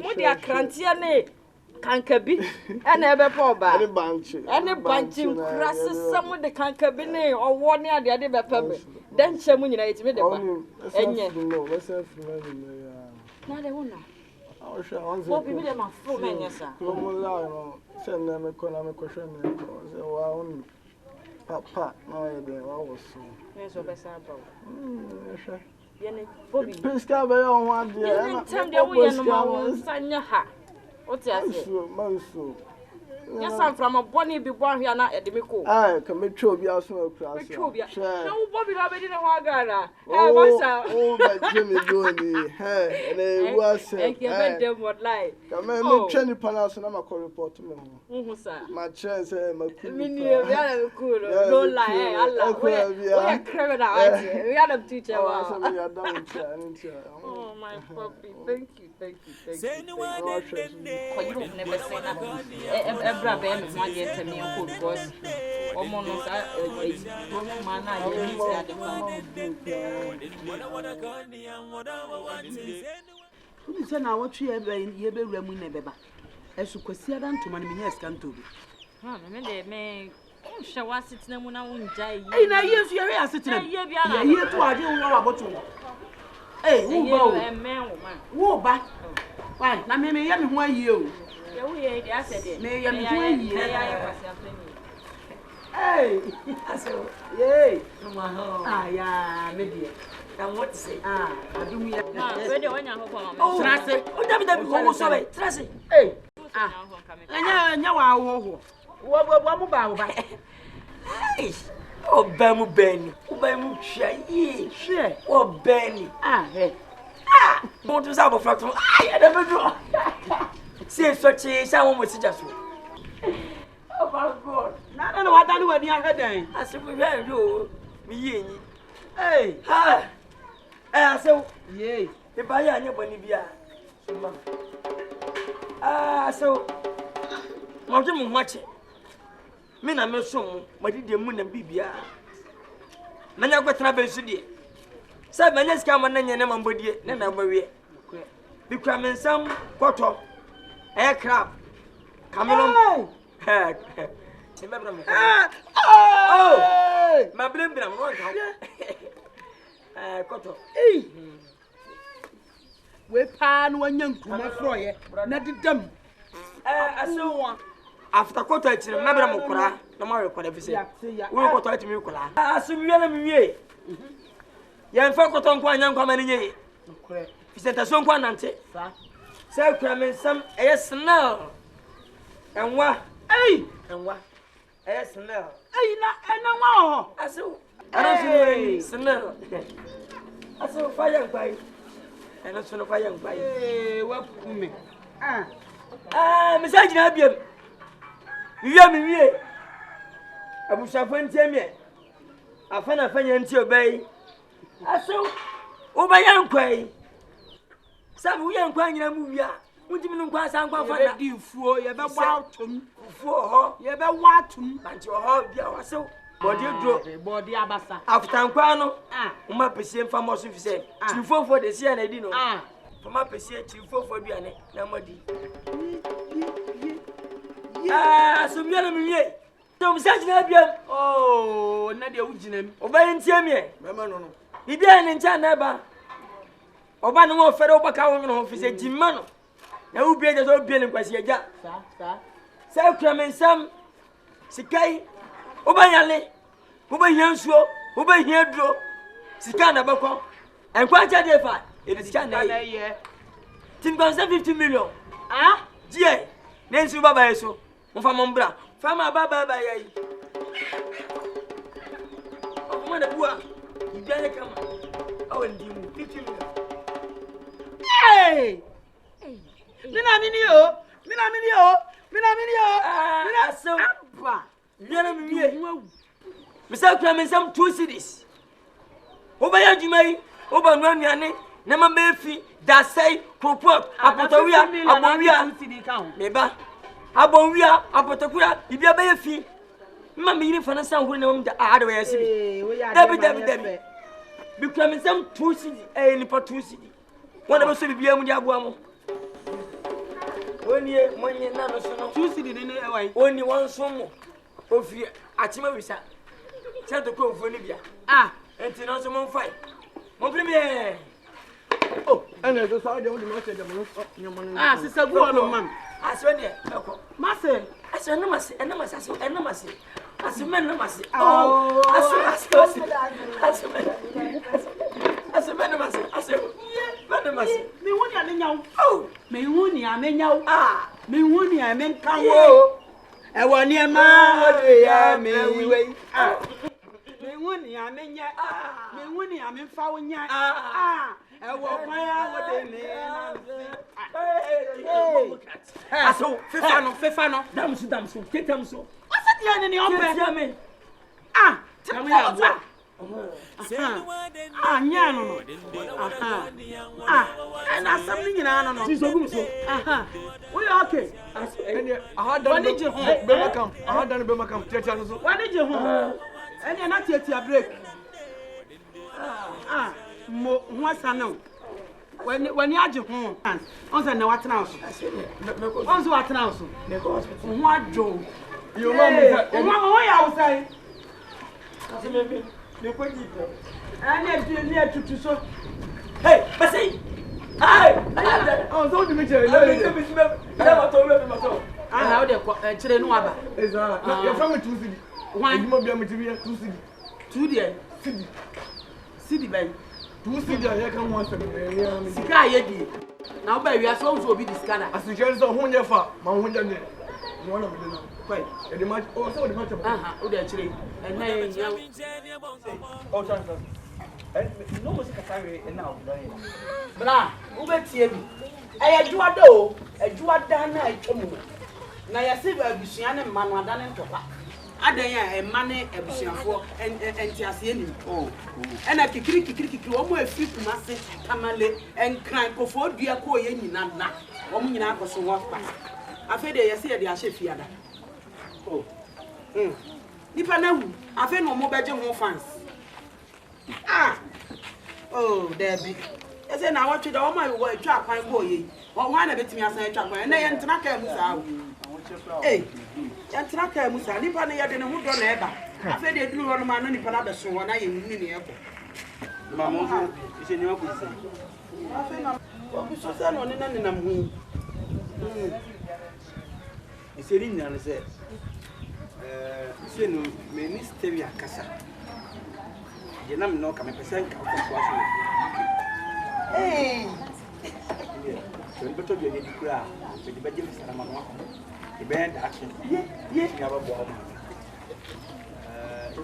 [SPEAKER 6] what the Akan Kankabi, and ever poor bad. Any bunching crosses some with the Kankabi or one near the other pebble. Then Shamun united with the one. And yet, not a woman.
[SPEAKER 10] I shall
[SPEAKER 6] what be my full man, yes, sir.
[SPEAKER 10] Send them economic question. Papa, no, I was so.
[SPEAKER 6] Yes, over Sandra.
[SPEAKER 10] Please come on one day.
[SPEAKER 6] Tell me, we are no more. What's that? Yes, I'm from a bonny be born here at the Miko.
[SPEAKER 10] I can make sure we are so class.
[SPEAKER 6] No, Bobby, I didn't want Ghana.
[SPEAKER 10] Oh, but Jimmy doing hey, and it was
[SPEAKER 6] them what like.
[SPEAKER 10] Come on, Chenny Palace and I'm a call report to me. My chance, my
[SPEAKER 6] cool. Don't lie, Allah. We are criminal. We are the teacher. Oh, my puppy. Thank you.
[SPEAKER 1] Say no one
[SPEAKER 6] then never say that. Brother, I'm not yet to me who was almost man. I
[SPEAKER 2] who is now what you ever in Yebe Remunebeba? As you could see them to Manimias can do.
[SPEAKER 6] May show us it's no one I won't die.
[SPEAKER 2] I use your ass sitting here to I don't know about you. Hey, who go and man, who back? Why, I may have 1 year. Hey, yay, yeah, maybe. And what to say? I do me. Oh, Tracy, oh, sorry, Tracy. Hey, and now, what about? Hey, oh, Bamu Benny, Bamu Shay, oh, Benny, hey, what was our front? I never draw. See, such a someone was just. Oh, my God. Not
[SPEAKER 3] na wadane wani ahwedan.
[SPEAKER 2] Asibu hwe yo. Mi yenyi. Ha. Asew.
[SPEAKER 3] Ye.
[SPEAKER 2] E ba ya anya boni bia. Suma. Asew. Mo je mo hwache. Me na me so mo dide mu na bibia. Manya kwetena be su die. Say manya sika mo na nyene mambodie na na bawie. Bi kwa mensam kwoto. Crab. Camelon. Remember me. Oh! My blame bram no ka. Kwoto.
[SPEAKER 3] We pa no anya nkuma froye na didam.
[SPEAKER 2] Aso after kwoto achire mabra mo kora na ma record fi say. We kwoto atimi kora. Aso mi na mi wie. Ya mfa kwoto nko anya nkwa mani nye. Presentation kwa nante. Say kramen sam snell. Enwa. Enwa. Snell.
[SPEAKER 3] Na enwa.
[SPEAKER 2] Aso. Aso snell. Aso fire nkwai. Ena so no fire nkwai.
[SPEAKER 3] Wa kume.
[SPEAKER 2] Message na biem. Mi wie. Abusafo ntiemie. Afana fanya nti obey. Aso. Ubaya nkwai. Sam wo yankwa nyina mu wia wutimi no nkwa san kwa fana
[SPEAKER 3] di fuo ye be wa atum
[SPEAKER 2] fuo ho
[SPEAKER 3] ye be wa atum
[SPEAKER 2] banti ho bia wasew body dro
[SPEAKER 3] body abasa
[SPEAKER 2] after nkwa no uma pesie mfa mo so fi se chifofo de sia na di no fama pesie chifofo duane na modi so bia na mi wie so message na bia
[SPEAKER 3] na de wugina mi
[SPEAKER 2] obay ntiamie
[SPEAKER 10] me ma no
[SPEAKER 2] bibia ne ncha na ba oba no mo fere oba ka wo no fi se jimma no na wo bia je so bia ne kwasi agya sa kramensam sikai oba yale oba hiansuo oba hiadro sika na bakọ enkwa cha de fa e de sika na ye Nkansah 50 million die nensu baba yeso mo fa mo mbra fa ma baba yayi o mo na bua ibia ye kama awu ndimu 50 million.
[SPEAKER 3] Mina mini yo.
[SPEAKER 2] So abba. Yana mi wie. Misa Kramensam 2 cities. Oba ya jumai, oba no anuane, na ma mefi, da sai, propop, apotowia, abonwia. Meba. Abonwia, apotokuya, ibia ba yefi. Mma me yiri fana san huru na wam da ade wa yasibi. Dabi. Bi Kramensam 2 cities, ni pa 2 cities. Wana ba so bibia mu di aboa mo. Oni monye na no so no
[SPEAKER 3] 2 cedi ne ewai
[SPEAKER 2] oni won so mo ofi achima wisa se to ko ofo ni bia enti no so mo fai mo pri me
[SPEAKER 10] ene do sa de mo no se de mo no
[SPEAKER 3] sisa gu ono mam
[SPEAKER 2] aso ne eko
[SPEAKER 3] mase
[SPEAKER 2] aso na mase ena mase aso men na mase
[SPEAKER 3] me woni ame nyawo e woni e ma ode ya me we me woni ame fa wonya e wo kwan ya wode me na
[SPEAKER 2] aso fefa no damsu ketamso
[SPEAKER 3] asa dia ne ope
[SPEAKER 2] me
[SPEAKER 3] tell me ya nya no na samni nyina no
[SPEAKER 10] si so gum so
[SPEAKER 3] we okay
[SPEAKER 10] ene ahada no be makam ahada no be makam tiatia no so
[SPEAKER 3] wani je ho ene na tiatia break mo ho asana wani age ho on se na watena so on so watena so ho adwo
[SPEAKER 10] you know me
[SPEAKER 3] ho ya usai
[SPEAKER 2] asemebe me ko ji pe
[SPEAKER 3] ene tutu so
[SPEAKER 2] hey basei
[SPEAKER 10] so di me chere
[SPEAKER 2] ya mato
[SPEAKER 3] o de ko chere no aba
[SPEAKER 10] exactly your family 2 cedi
[SPEAKER 3] one
[SPEAKER 10] mo bia me ti bia 2 cedi
[SPEAKER 3] 2 there cedi ben
[SPEAKER 10] 2 cedi ya kan wan se me
[SPEAKER 3] sika ayedi na oba wi aso so obi discana
[SPEAKER 10] asijere so hunye fa ma hunye ne mo na me na
[SPEAKER 3] kwai
[SPEAKER 10] e de ma o so de ma chapa
[SPEAKER 3] o de chere na ye nya
[SPEAKER 5] o chance no mo se ka sare na o do yin
[SPEAKER 3] bra wo be tie bi ejuada o ejuada na etwomu na ya se ba bisua ne mma no ada ne ntopa Adanya a money ebusiafo entiase nim. Ena kikiri omo afi Kumase Kamale enkran kofo dua ko ye nyina na. Omo nyina akoso wo pa. Afi de yesi ye de ahye fiada. Nipa na wu afi no mo beje ho fans. Debbie. Ese na watch the omo you go twa kwan go ye. Won na betimi asan twa kwan na ye ntena ka mu sa wo. Yantra ka musa nipa ne yade ne ho do na eba afa de duru ho no ma no nipa na beso ho na ye wuni ne eko mama mo ise ni wako ise afa na ko so sa no ne na nam hu ise ni nyane se ise no me ni stevi akasa je nam no ka me pesen ka ko so so ni beto bi ni dikura be di beje fisara ma no band action yeah ya ba bo ma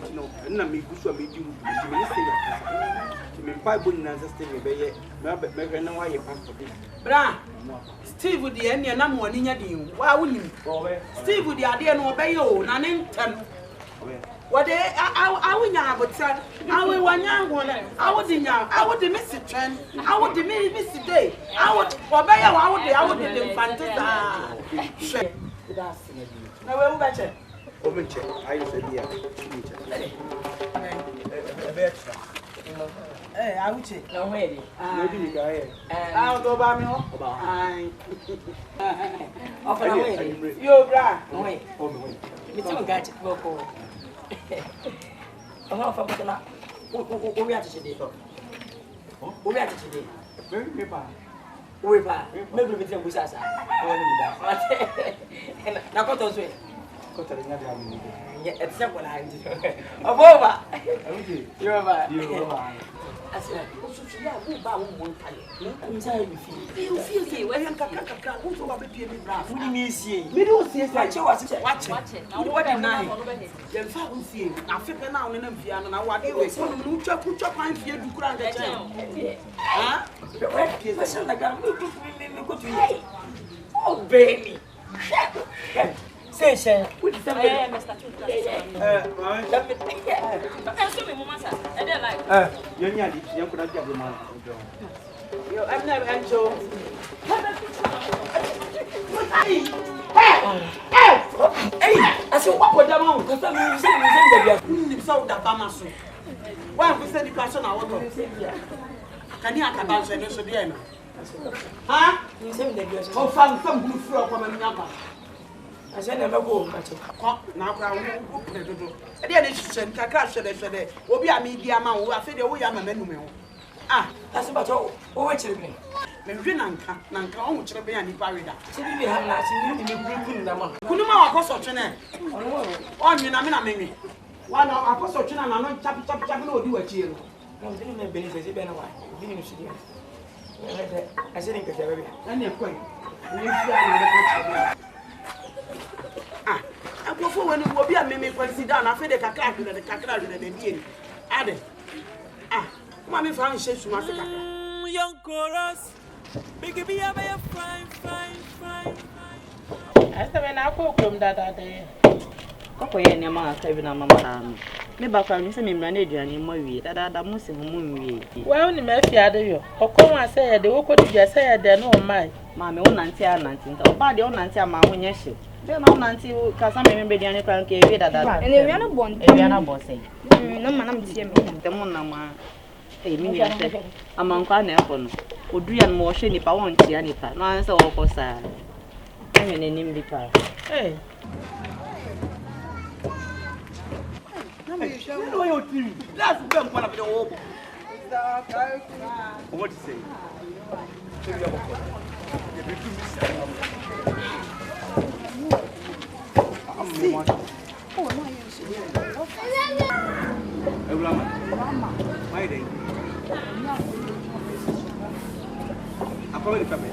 [SPEAKER 3] no na me gusu me di me stay me pa bo na stay me be ye me na wa ye passport bra Steve di ene na mo ni nya di wa wonim Steve di ade no be ye o na ne ntem wode awunya abotan awu wanya ngone awudi nya awudi misi tren awudi misi day awudi obeya awudi de fantasa na we mu bache o menche ayi se dia awuche na wede no di mi ga ye do ba mi ho ai ofana wede yo bra no we o mi ti mo ga ti ko oh, for Butana. We are to today. We are to today. Very paper. We are. Maybe we can Busasa. Now, got us way. Got a it's not what I do. Over. You're over. I said, who bow one time? I'm sorry, you feel where you can who's over the brass. What do you mean, see? We don't see watch it. What deny? Then found see. I feel now in a piano. Now, what do you say? You chop my fear to grant the channel. Huh? I sound like I'm going to you. Oh, baby. Say, sir. What is that? Mr. You could have got the man. I'm never Anjo. Hey, I said, what would the man? Because I'm saying the sound that Bamasu. Why we said the person I want to say, can you have about the huh? You say the oh, found some good floor from a number. I said never go, but now I didn't send Kaka said, will be a media man who I feel the way I'm a menu. That's about all. Oh, wait a minute. Nanka, which will be any barrier. So we have not seen you the man. Kunuma, Apostle China. On you, Namina Mimi. One Apostle China, and not chap, no, do a chill. No, didn't have been a been a while. Didn't see I said, and you're quite. I go for when you will be a mimic when sit down. I feel the Kaka and the Kaka and the being added. Mammy found shapes to massacre. Young chorus, big be a fine.
[SPEAKER 11] I said, when I cook them that day.
[SPEAKER 6] Koko ye ne ma ka bi na mama na me ba kwa mi se me mra na aduane mo wie dada mo se mo wie
[SPEAKER 11] wa ni ma fi ade yo okon wa se ye de wo ko di je se ye de no mai
[SPEAKER 6] ma me wonante nta oba de wonante ama ho nye hye de na wonante ka sa me be diane kwa nke wie dada
[SPEAKER 4] ene wi na bon
[SPEAKER 6] se
[SPEAKER 4] no ma na mtie me
[SPEAKER 6] de mo na ma e mi ya se ama nkwa na efo no oduya no mo hye nipa won tia nipa no an se wo ko sa ene ne nim bipa
[SPEAKER 5] You know your team. That's them one of the old. What to say? My day. I probably come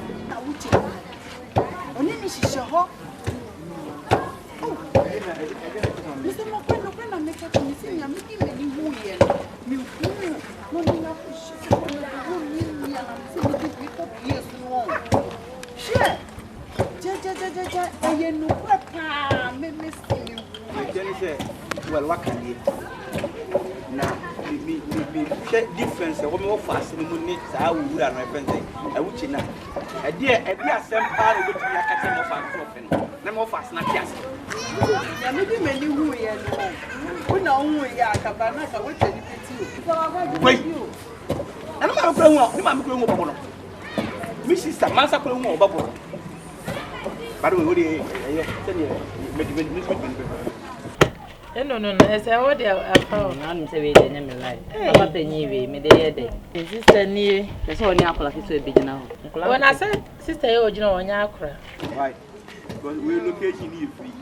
[SPEAKER 3] Mr. Mokwenna make a missing a meeting many who here. You no enough to shit years long. Share. Ja, I no papa, me missing
[SPEAKER 5] then say, well, what can you? Now, me difference. A woman fast in the moon. I would have my friend. I would say, a dear, some part of it. I can offer. No more fast, not yes.
[SPEAKER 8] Maybe many who we know who we are. Cabana, so which wait. And I'm going to go. Mrs. Samasa Kumo Bubble. But we would
[SPEAKER 11] no, as I would have found none to read in my life. What the new way, me the day. Is sister near the so near like it be now? When I said, Sister, you know, on Yakra.
[SPEAKER 5] Right. But we're locating you free.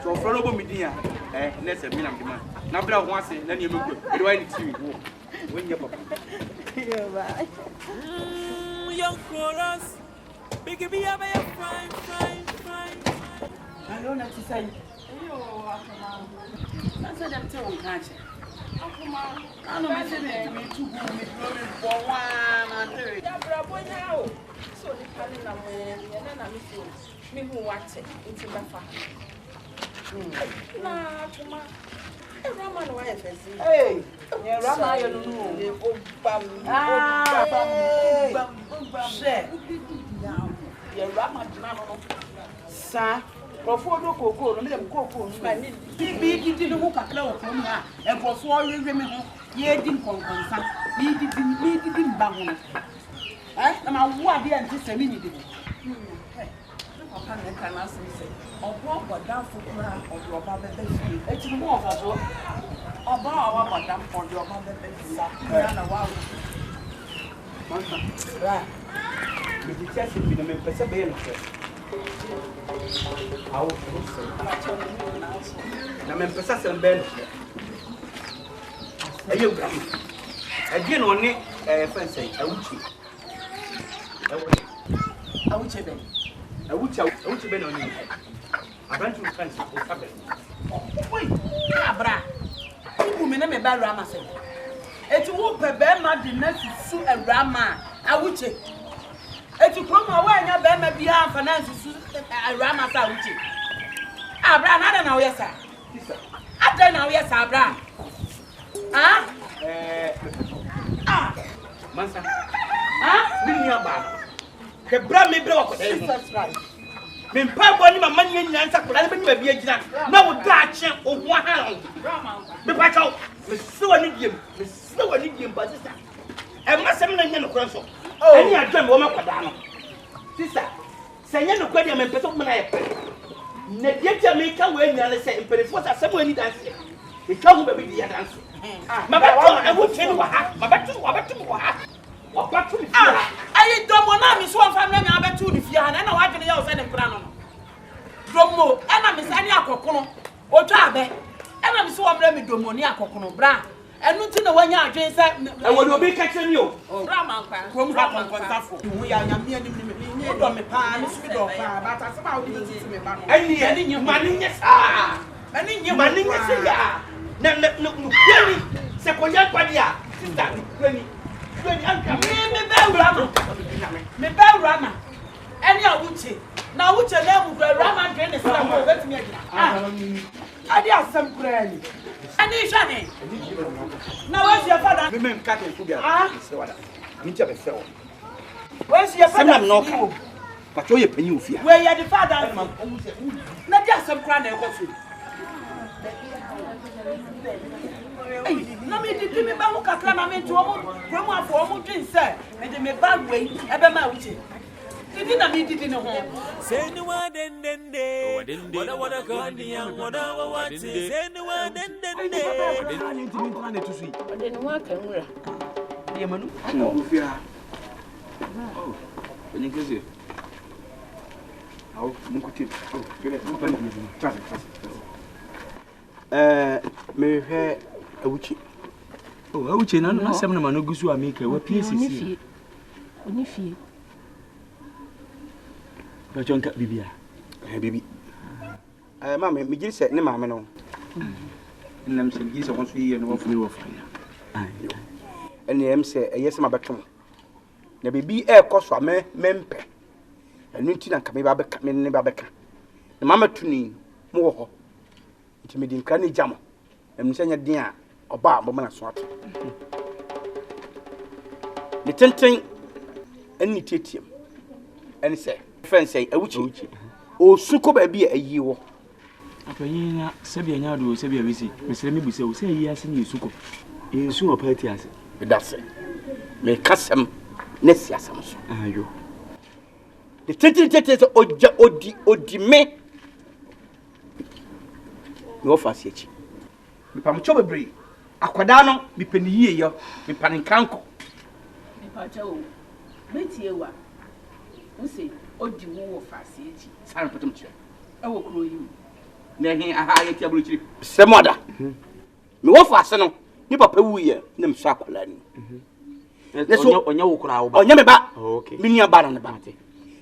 [SPEAKER 5] So, follow me, dear. Let's have been a man. Now, once, then you look good. Do I need to when you're
[SPEAKER 1] young chorus. Big be a fine.
[SPEAKER 3] I don't know to say. That's what I'm telling you. I don't know me to go for one and three. Now. So the calendar, and then I miss me who watch it into the family. Nah, Tuma. Raman wife, hey, Rama, you know, share. Your Rama, sir, before no cocoa, no cocoa, big didn't look at cloud from her, and for 4 years, ye didn't come, he didn't bang. Eh, and I want the anti-Semitic. Akan Nkansah say, "Obo bodam fukura odo oba bebe fi." Eti mo ofofo. Oba awa bodam odo oba bebe fi. Na wa. Mama. Right. Me di test bi na me pese be no. Awo na me pese se be no. Ayo bra. Agi no ne friend say awuchi. Awuchi be. I would be on you. I went to France. Wait, Abra. You mean a bad Rama? It won't be bad, my dinner to sue a Rama. I would say. It will come away and your band be our finances a Rama. Abra, I don't know, yes, sir. I don't know, yes, Abra. Mansa. Bring me a bar. Ke bra me bra ko Jesus Christ me mpa bo ni mama ni nyansa ko la be ni ba bia gina na wo da ache o ho ha me pa chaw me se wani diem ba sister e ma sem na nya no kran so ani adwam wo makoda no sister se nya no kwadi me peso me na ye pe na die tia me ka we nya le se imperifo sa sem wani dance e ka ho ba bi dia dance ma ba to e wo twen wa ha ma ba to wa ba to wa ha wa ba to ni fia ayi domo na mi so family me abetu ni fia na wa dwene ya o se ne kra no domo e na mi sani akokono o twa abe e na mi so wa mi domo ni akokono bra enu ti na wanya adwen se e wo obi ka cheni o bra man kwa ko mu ha kontafo wo ya nya mi ani mi do me pa ni su do pa ba ta se ba o di ti me ba no ani nyi ma ni nya sa ani nyi ma ni nya se ya na kwani se ko ya kwadi a sister kwani me be Rama any awuche na awuche na mu Rama dwen ne sala mo betimi agina ade asem kura ni ani hwane na wasi ya father me nka ke kubia se wada mi cha be se wo wasi ya father sem na no pa cho ye panyi ofia we ya the father na de asem kura na e ko fi na me di me ba mu kakra na me nto omo promo afo omo twin se me de me ba wei e be ma wuche didi na me didi ne ho
[SPEAKER 1] say ni wa den wada kandi yang wada wa say ni wa den
[SPEAKER 5] ani ntimi ntana ne tusu
[SPEAKER 11] de ni wa kan wura
[SPEAKER 5] de manu no ofia oh ni kezi aw mun ko tin oh gele mun pa ni tras me he awuchi oh awuchi na na sem na ma no gusu amika wa PCC
[SPEAKER 11] oni fie
[SPEAKER 5] ba jonka bibia bibi mama me giri se ne mama no nam se giri se won so yi no wa furi wa furi
[SPEAKER 8] and the say, yes, my back. Na baby air cost for me, mempe. And you think I'm back, me never back. The mamma to me, more. It's made in canny jam. And send a dear or bar, woman, swat. The tenting any titium. And say, friends say, a witch. Oh, suko baby a year.
[SPEAKER 5] Apayina Sabia Yadu, Sabia Visi, Mr. Mibuso, say yes, and you suko. You soon a party as it. That's it. May custom Nessia Samson. Ah, you. The tenting odi me. Your facet. Me Pamchobri. Aquadano, me penny, me panincanco.
[SPEAKER 3] Me pacho. Metiewa. Who say, Odi war facet.
[SPEAKER 8] San Potomcha.
[SPEAKER 3] I will call you.
[SPEAKER 8] Nay, I hire Tabuchi. Semada. Me what fasten? You papa we nem sakolani. On your crowd. On your back. Okay. Minia baron about it.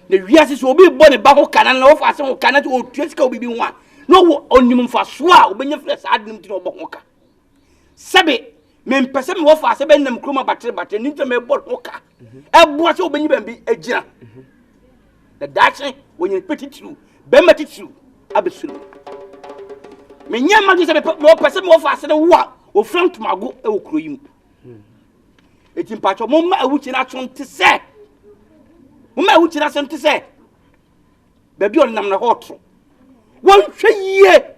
[SPEAKER 8] The Riasis will be born about who can and offer some cannot or Tresco be one. No on for swag when your flesh add them to Bohoka. Sabe, men person what for seven them cruma battery but an intimate board hoka. A boss will be a jar. The Dutch when you put it through, Bemmet it through, absolutely. Men young man is a person more faster than what will front to my go a cream. It's in part of Mumma which in action to say. Mumma which in action to say. Baby on them the hot. 1 year.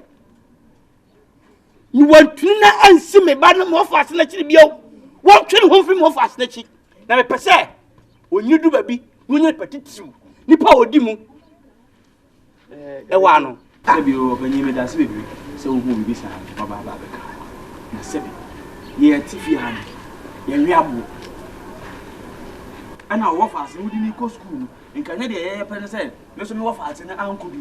[SPEAKER 8] You want to know and see me by no more fast than a chibio. 1 train home from more fast than a chick. Now, per se, when you do baby, you need petit you. Nipa odimu. Ewano.
[SPEAKER 5] Sebio when you made us baby. So who be sa Baba Babeka. Na sebi. Ye tifi han. Ye wiabu. Ana wo fast we didn't go school. Nkanya de pen say, me so me wo fast na anko bi.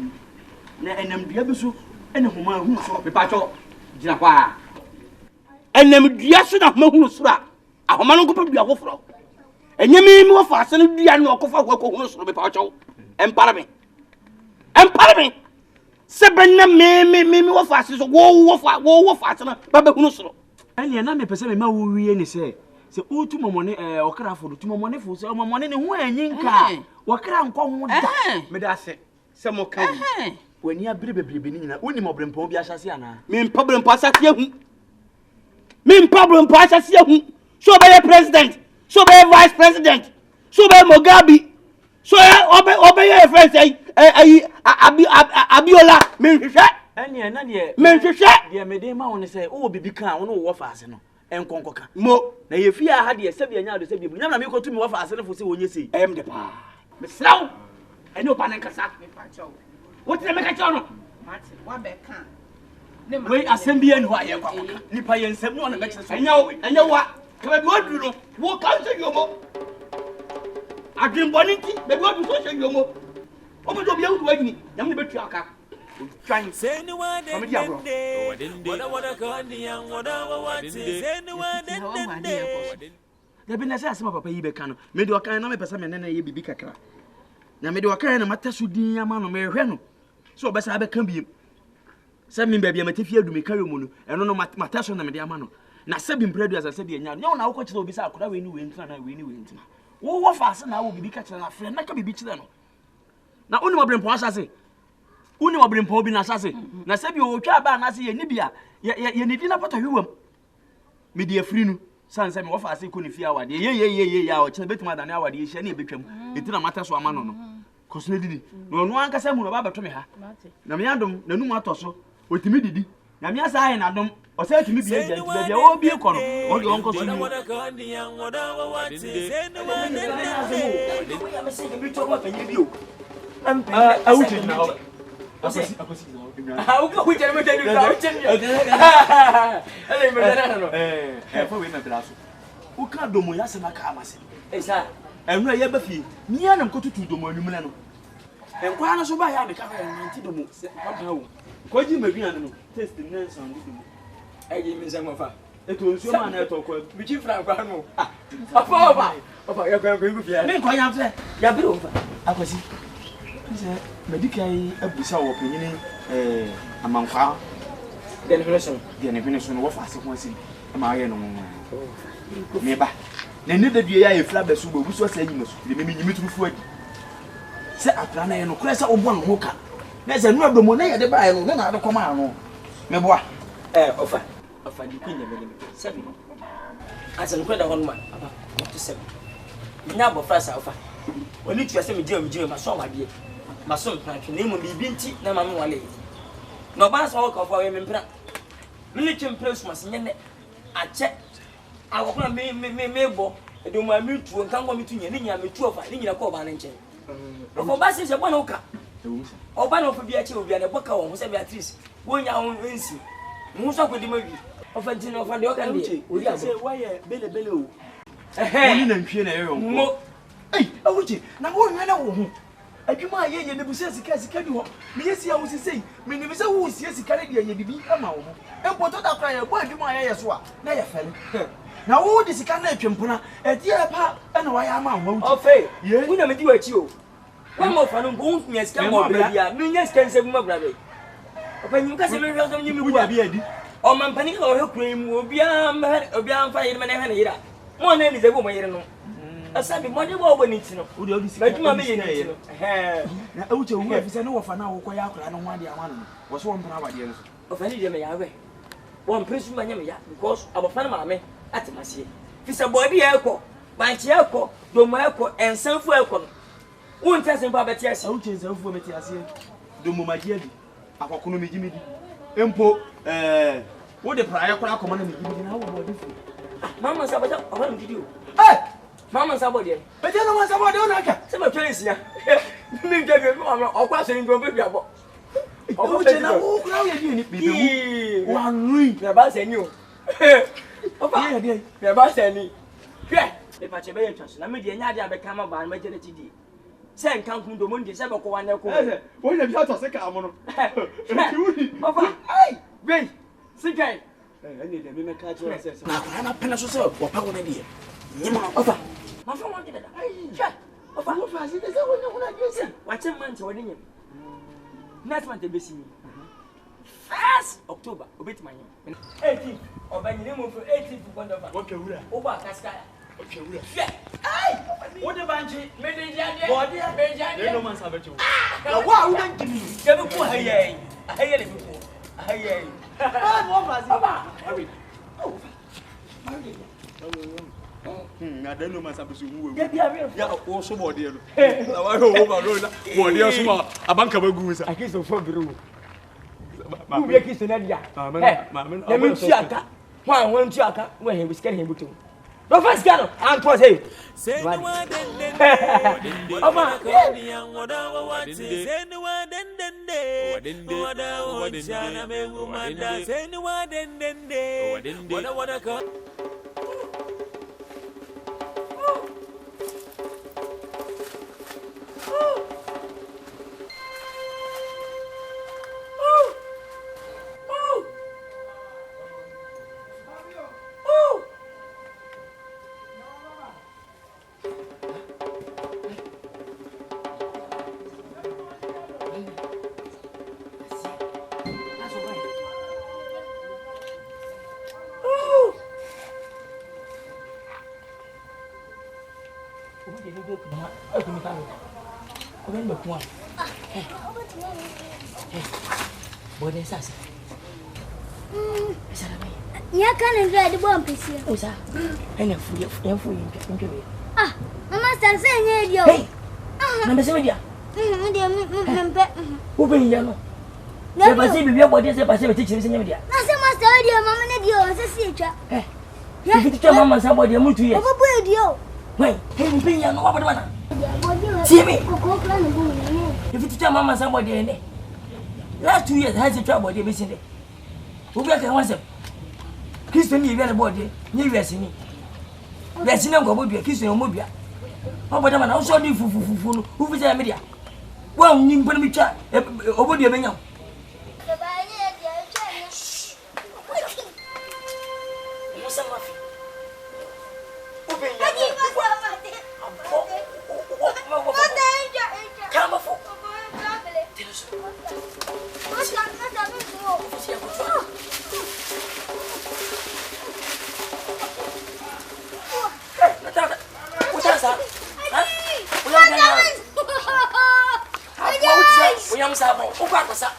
[SPEAKER 5] Na enam dua bi so ene homa hu so
[SPEAKER 8] me pacho gina kwa. Enam dua so na homa hu so a ahoma no ko pa dua foforo. Enye me wo fast na dua na okofa ko hu so me pacho. Empare me. Sebenna me wo fast so wo fast na ba be hu so.
[SPEAKER 5] Anya na me pese me ma wo wie ni se otu momone okra fo tu momone fo se momone ne ho anyinka wakra nko ho da me da se se mo kan wani abire bebrebe ni nyina woni mobrempo bi ahyase ana
[SPEAKER 8] me mpobrempo asase hu so be president so be vice president so be Mugabe so obe your friend say Abiola me hwehwe
[SPEAKER 5] anya na de
[SPEAKER 8] me hwehwe
[SPEAKER 5] de me de ma woni se wo bibi kan wo no wo faase no enkonkoka mo na ye fia ha de se bia nya do se bia nyam na me ko tumi wo faase no fo se wonye sei
[SPEAKER 8] de pa me slaw ene o pa na Nkansah me pa chawo what na me ka chawo no
[SPEAKER 3] Martin wa be kan
[SPEAKER 8] we asem bia ni ho aye kwa nipa ye nsem no na me kire so enya wa ka be oduru no wo ka se yomo adinboni ti be oduru so se yomo o be do bia wudu agini nyam ne betu aka trying
[SPEAKER 1] say no one what can the young what say no one
[SPEAKER 5] there be na say asema papa yi be kan no me de okan na me pesa me nene ye bibi kakra na me de okan na mata so din ama no me hwe no so obesa be kan biem se me bia matefi adu me kawe mu no eno no mata so na me de ama no na se bi mpredu asa se bi nya no na wo kwachira obi sa akora we ni we ntina na we ni we ntina wo faase na wo bibi kakra na frɛ na ka bibi kire no na oni mobrempo asase uni mobrempo bi na asase na se bi o twa ba na se ye ni bia ye ni di na pata hwewam me de afiri no sanse me wo faase ko ni fi awade ye ya o kire betima da na awade ye hia na ebetwam etina mata so ama no no kosne didi no no ankasa mu no ba beto me ha na me adom na num atoso otimi didi na me asa ayi na dom o se atimi bia bia o bia ko no o de onko so ni uka domo ya se maka amase esa enu ya ba fi mi anam ko tutu domo anum na no enkwa na so ba ya me ka nti domo papa wo ko ji maduan no taste na sound domo ayi mi nsan fa eto nsuo ma na eto ko bi chi fra kwa no papa ya kwa ko bia me ko ya mfe ya bi o fa akwasi se medikai abusa wo penyini amankwa de ne hwene so wo fa se ko asi ma ye no mo me ba na ne da dua ya efla besu bo buso sa nyima su le mimi turufu adi se akra na ye no kura se obo no ho ka na se no adomo na ye de ba ye no na ade koma ano me boa ofa di kunya me sebi asa no kwenda hono ma papa to sebi nya bo frasa ofa oni tu ase me je ma so wade ma so prank na mo bibi nti na ma me wale no ba so ko fo we me mpra me chempres ma se nyene ache awokuna me bo edo ma me tuo nkan go me tu nya ni nya me tuo fa ni nyina ko ba na nche o ba se bo na uka o ba na ofa bi ache obi na boka won ho se Beatrice wonya won nsi mu so ko di ma bi o fa nti no fa de o kan de o di abo se waye bele o oni na nhwie na yeyo mo awuchi na wo nwa na wo ho adwuma ye ne busa sika di ho me yesi ya wo sisei me ne bisa wo sie sika ne de ye bibi ama wo ho empoto da kra ye bo adwuma ye so a na ye fele na wo di sika na atwempona edi e pa na wa ya ama wo ofe wo na me di wa chi o wa mo fa no bo nya sika mo bra bia me nya sika nse mo bra be opa nyi ka se me hwe so nyi me bu abi adi o man pani ka o he kura mu obi am fa yire me na he na yira mo na ni ze bo mo yire no Asante mo de bo ni ti no wo de o di sika adwuma me ye ni ti no na awuche wo afisa no wo fa na wo kwa ya akra no ho ade ama no wo so wo mpana wade no o fa ni je me ya we wo mpresu manya me ya because abofa na ma me atemasie fisa body ya ekọ banchi ya ekọ domo ekọ ensanfu ekọ no wo ntase mpa beti ase awuche ensanfu beti ase domo magia bi akokono megimidi empo wo de praye kora akoma na megimidi na wo body fu mama sabaja oba ndidi o mama sabode beti na mama sabode o na aka se ma twesi ya mi gbe mama okwa se ngo be biabo awuche na wo kura wo ye ni bibi wo anui na ba se ni o opa ye ba se ni hwe e pa chebe ye twaso na me de nya de abeka ma ba ma jene tidi se nkan kun do mo ndi se be ko wan ko wo ye bi atose ka mo no opa ai gbe sikai ene de me me ka cho se na pena so se wo pa wona de ye ma opa ma fa won de da ai opa wo fa se de se wona de se wa che man che woni nyem next month be see 1st October obet manyem 18 obanyine mo for 18 for Gondova okay wura oba kaskaya okay wura ai wo de banji me de jade body be jade no man sabeto na wa wo dan kimi de be ko haye le bi ko haye mo fazi oba abi na de no man sabeto mu we ya wo so body no na wa ho ba ro na body so ma abanka bagu sa akiso fo biru Who make it in dia? Let me see aka. One went to aka. When he was getting him to. No first girl, and was hey. Say no one then. Oma, what say no one then. What jana me woman da say no one then. What come. Boleh sasa.
[SPEAKER 4] Ya kan enggak ada bom pesi.
[SPEAKER 2] Usa. Hanya fu.
[SPEAKER 4] Ah, mama sansanya dia.
[SPEAKER 2] Hey. Nama siapa dia?
[SPEAKER 4] Dia mempe.
[SPEAKER 2] Bukan dia no. Dia pasti bibi buat dia saya pasti mesti ciri senyum dia.
[SPEAKER 4] Nasi masa dia mama ni dia saya siapa?
[SPEAKER 2] Kita cuma mama sama dia mutu ya.
[SPEAKER 4] Apa boleh dia?
[SPEAKER 2] Wei, bukan dia no apa di mana? Simi.
[SPEAKER 4] Kok kan bunyi.
[SPEAKER 2] Kita cuma mama sama dia ni. Last 2 years has a trouble they missing it. Who be can once. Christian ni very body, ni wesi ni. Wesi na ngo bobia Christian o mobia. Oboda mana o so di fufu who be say media. Wa nyi mpana mi twa obodia benya. sabo. O kwa kosa.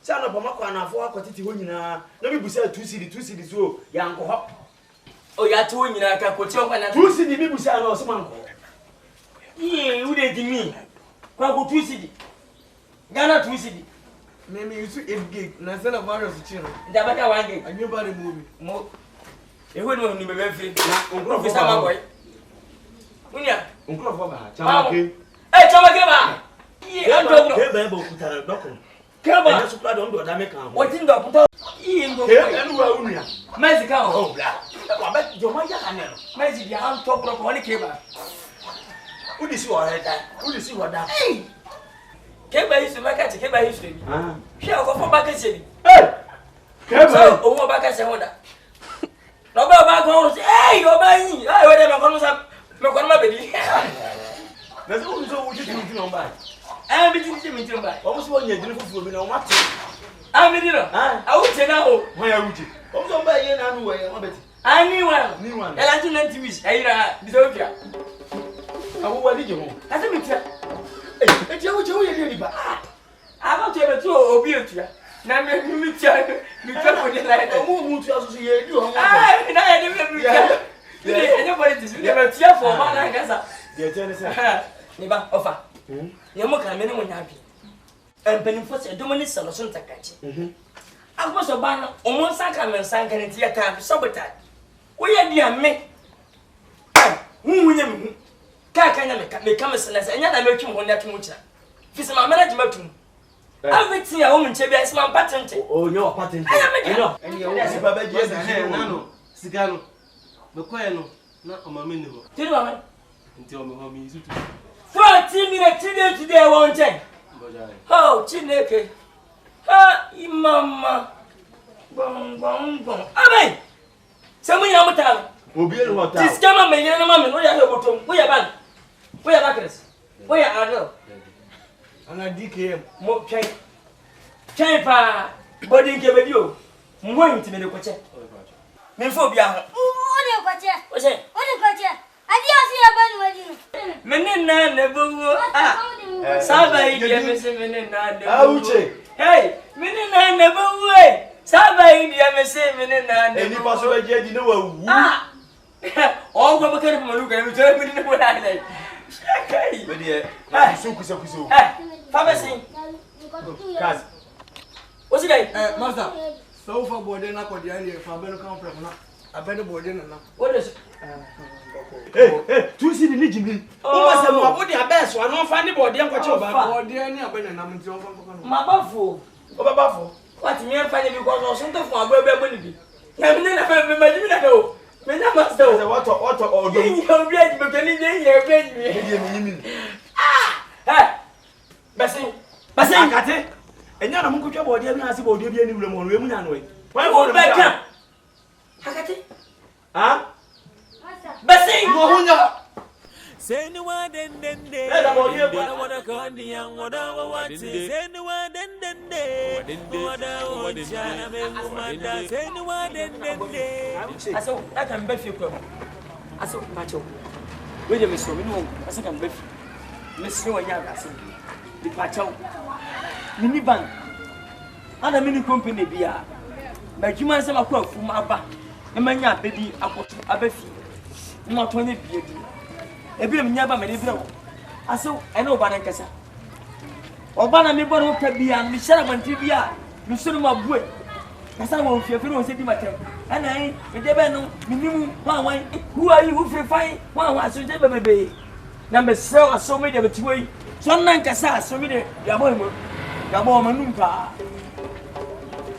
[SPEAKER 5] Sana pa makwa na afọ akotiti ho nyina na bi busa 2 cd so ya nko ho
[SPEAKER 2] o ya to nyina ka koti o na
[SPEAKER 5] 2 cd bi busa na o so manko
[SPEAKER 2] u de di mi kwa ko 2 cd Ghana 2 cd
[SPEAKER 10] me use 8 gig na send of virus chino
[SPEAKER 2] da baka 1 gig
[SPEAKER 10] anyo ba the movie
[SPEAKER 2] mo eho no ni bebe free na onkro fisa ma boy unya
[SPEAKER 5] onkro fo ba chamake
[SPEAKER 2] chamake ba ye ndo
[SPEAKER 5] ke ba bo kutara dokon
[SPEAKER 2] Kaba.
[SPEAKER 5] Ena supra do ndo da me kan.
[SPEAKER 2] What in the puto? Ndo.
[SPEAKER 5] Enu wa unia.
[SPEAKER 2] Mezi kan o.
[SPEAKER 5] Oh bla. Wa ba joma ya kan no.
[SPEAKER 2] Mezi dia han to pro ko ni keba.
[SPEAKER 5] Udi si wa heta. Udi si wa da.
[SPEAKER 2] Keba hisu makati keba hisu ni.
[SPEAKER 5] Ah.
[SPEAKER 2] Hia ko fo ba ka se ni.
[SPEAKER 5] Keba.
[SPEAKER 2] So o mo ba ka se honda. No ba ko o se o ba yin. We de me ko no sa me ko no ma bedi.
[SPEAKER 5] Na so o so wo ji ti no ba.
[SPEAKER 2] Mi ti mba.
[SPEAKER 5] O mo so nya dinu fufu bi na o mate.
[SPEAKER 2] Mi di no. A wuche na o.
[SPEAKER 5] Ho ya wuche. O so ba ye na anu we ma beti.
[SPEAKER 2] Ani wa.
[SPEAKER 5] Ni wa.
[SPEAKER 2] Ela tu nanti wis. Ayira bi so fia.
[SPEAKER 5] Awu wa di je ho.
[SPEAKER 2] Ase mi tia.
[SPEAKER 5] E je wuche wo ye ni ba.
[SPEAKER 2] Aba to e betu obi etua. Na mi tia ko de la.
[SPEAKER 5] O mu tia so ye di ho.
[SPEAKER 2] Na ye de mi tia. Enye politics. Ni be tia for ma na Nkansah.
[SPEAKER 5] De je ne se.
[SPEAKER 2] Ni ba ofa. Ye mo kan me ne mo nyabi. Empanimfo se do mo ni salo so ntakachi. Agbo so ba no o mo nsanka me nsanka ne tie ka bi sobota. Wo ye dia me. Hunya me. Ka nya me ka me senese enya na metwum ho na twum kira. Fi se ma manage matum. Everything a wo nche bi ase ma patente.
[SPEAKER 5] O nya o patente.
[SPEAKER 2] Enyo.
[SPEAKER 5] Enyo si baba ji ase
[SPEAKER 10] na no. Sika no. Me koye no na o ma me ni ho.
[SPEAKER 2] Tiri ma me.
[SPEAKER 10] Nti o me ho mi isutu.
[SPEAKER 2] 40 minutes today won't change. Oh, Chineke. Ha, imama. Bong. Amen. Samu ya mutala.
[SPEAKER 5] Obi elu hotel.
[SPEAKER 2] This kama me yana mama no ya botom. Wo ya ban. Wo ya bakres. Wo ya adel.
[SPEAKER 10] Ana DKM.
[SPEAKER 2] Mo chai pa. Body nke be dio. Mo yin ti me ko che. Me fo bia ho.
[SPEAKER 4] O de ko che.
[SPEAKER 2] O che.
[SPEAKER 4] Adi asi ya ban wadi.
[SPEAKER 2] Menena ne buwo. Saba idi emese menena ne buwo.
[SPEAKER 5] Uche.
[SPEAKER 2] Hey, menena ne buwo. Saba idi emese menena ne buwo.
[SPEAKER 5] Eni paso be je di ne wa wu.
[SPEAKER 2] O gbo bakere ko malu ga mi to mi ne wona ile. Kai.
[SPEAKER 5] Be die. So kuso.
[SPEAKER 2] Fa be sin.
[SPEAKER 5] Kas.
[SPEAKER 2] O si dai.
[SPEAKER 10] Master. So for body na ko dia ni fa be no kan from na. Abene body na.
[SPEAKER 2] O de
[SPEAKER 5] Hey, tu si ni jimi. O ma se mo abodi abeso anu fa ni body enko che oba.
[SPEAKER 10] Body ni abene na mti o fa ko.
[SPEAKER 2] Ma bafo.
[SPEAKER 5] O ba bafo.
[SPEAKER 2] What me fa ni bi ko so so to fun agbo ebe ni bi. Na mi na fa me ma jimi na do. Me na master o.
[SPEAKER 5] What odo.
[SPEAKER 2] Ni o bi aji be ni ni ye be ni.
[SPEAKER 5] Ye mi yimi.
[SPEAKER 2] Basin
[SPEAKER 5] akate. Enya na mun ko twa body bi na se body bi ani wura mo no emu nya no e.
[SPEAKER 2] Why go back? Akate. say
[SPEAKER 1] Send one then what a candy young, what I want. Send one then what I want. Send one then
[SPEAKER 2] I saw I can bet you come. I saw Macho. Wait a minute, so we know. I said, I'm bet Miss Yoya. I said, the Pacho minivan. And a mini Kompany beer. But you must have a quote from Abba. And my baby, I put a beefy. Not 20 beauty. A bit of Yaba made it. I saw I know Nkansah. Obana me borrow Tabia and Michelle and Tibia. You saw my boy. As I won't fear for city matter. And I, with the Beno, minimum one way. Who are you who fine? One was to never be. Number so so many of a way. So Nkansah, so many Yabo Manumka.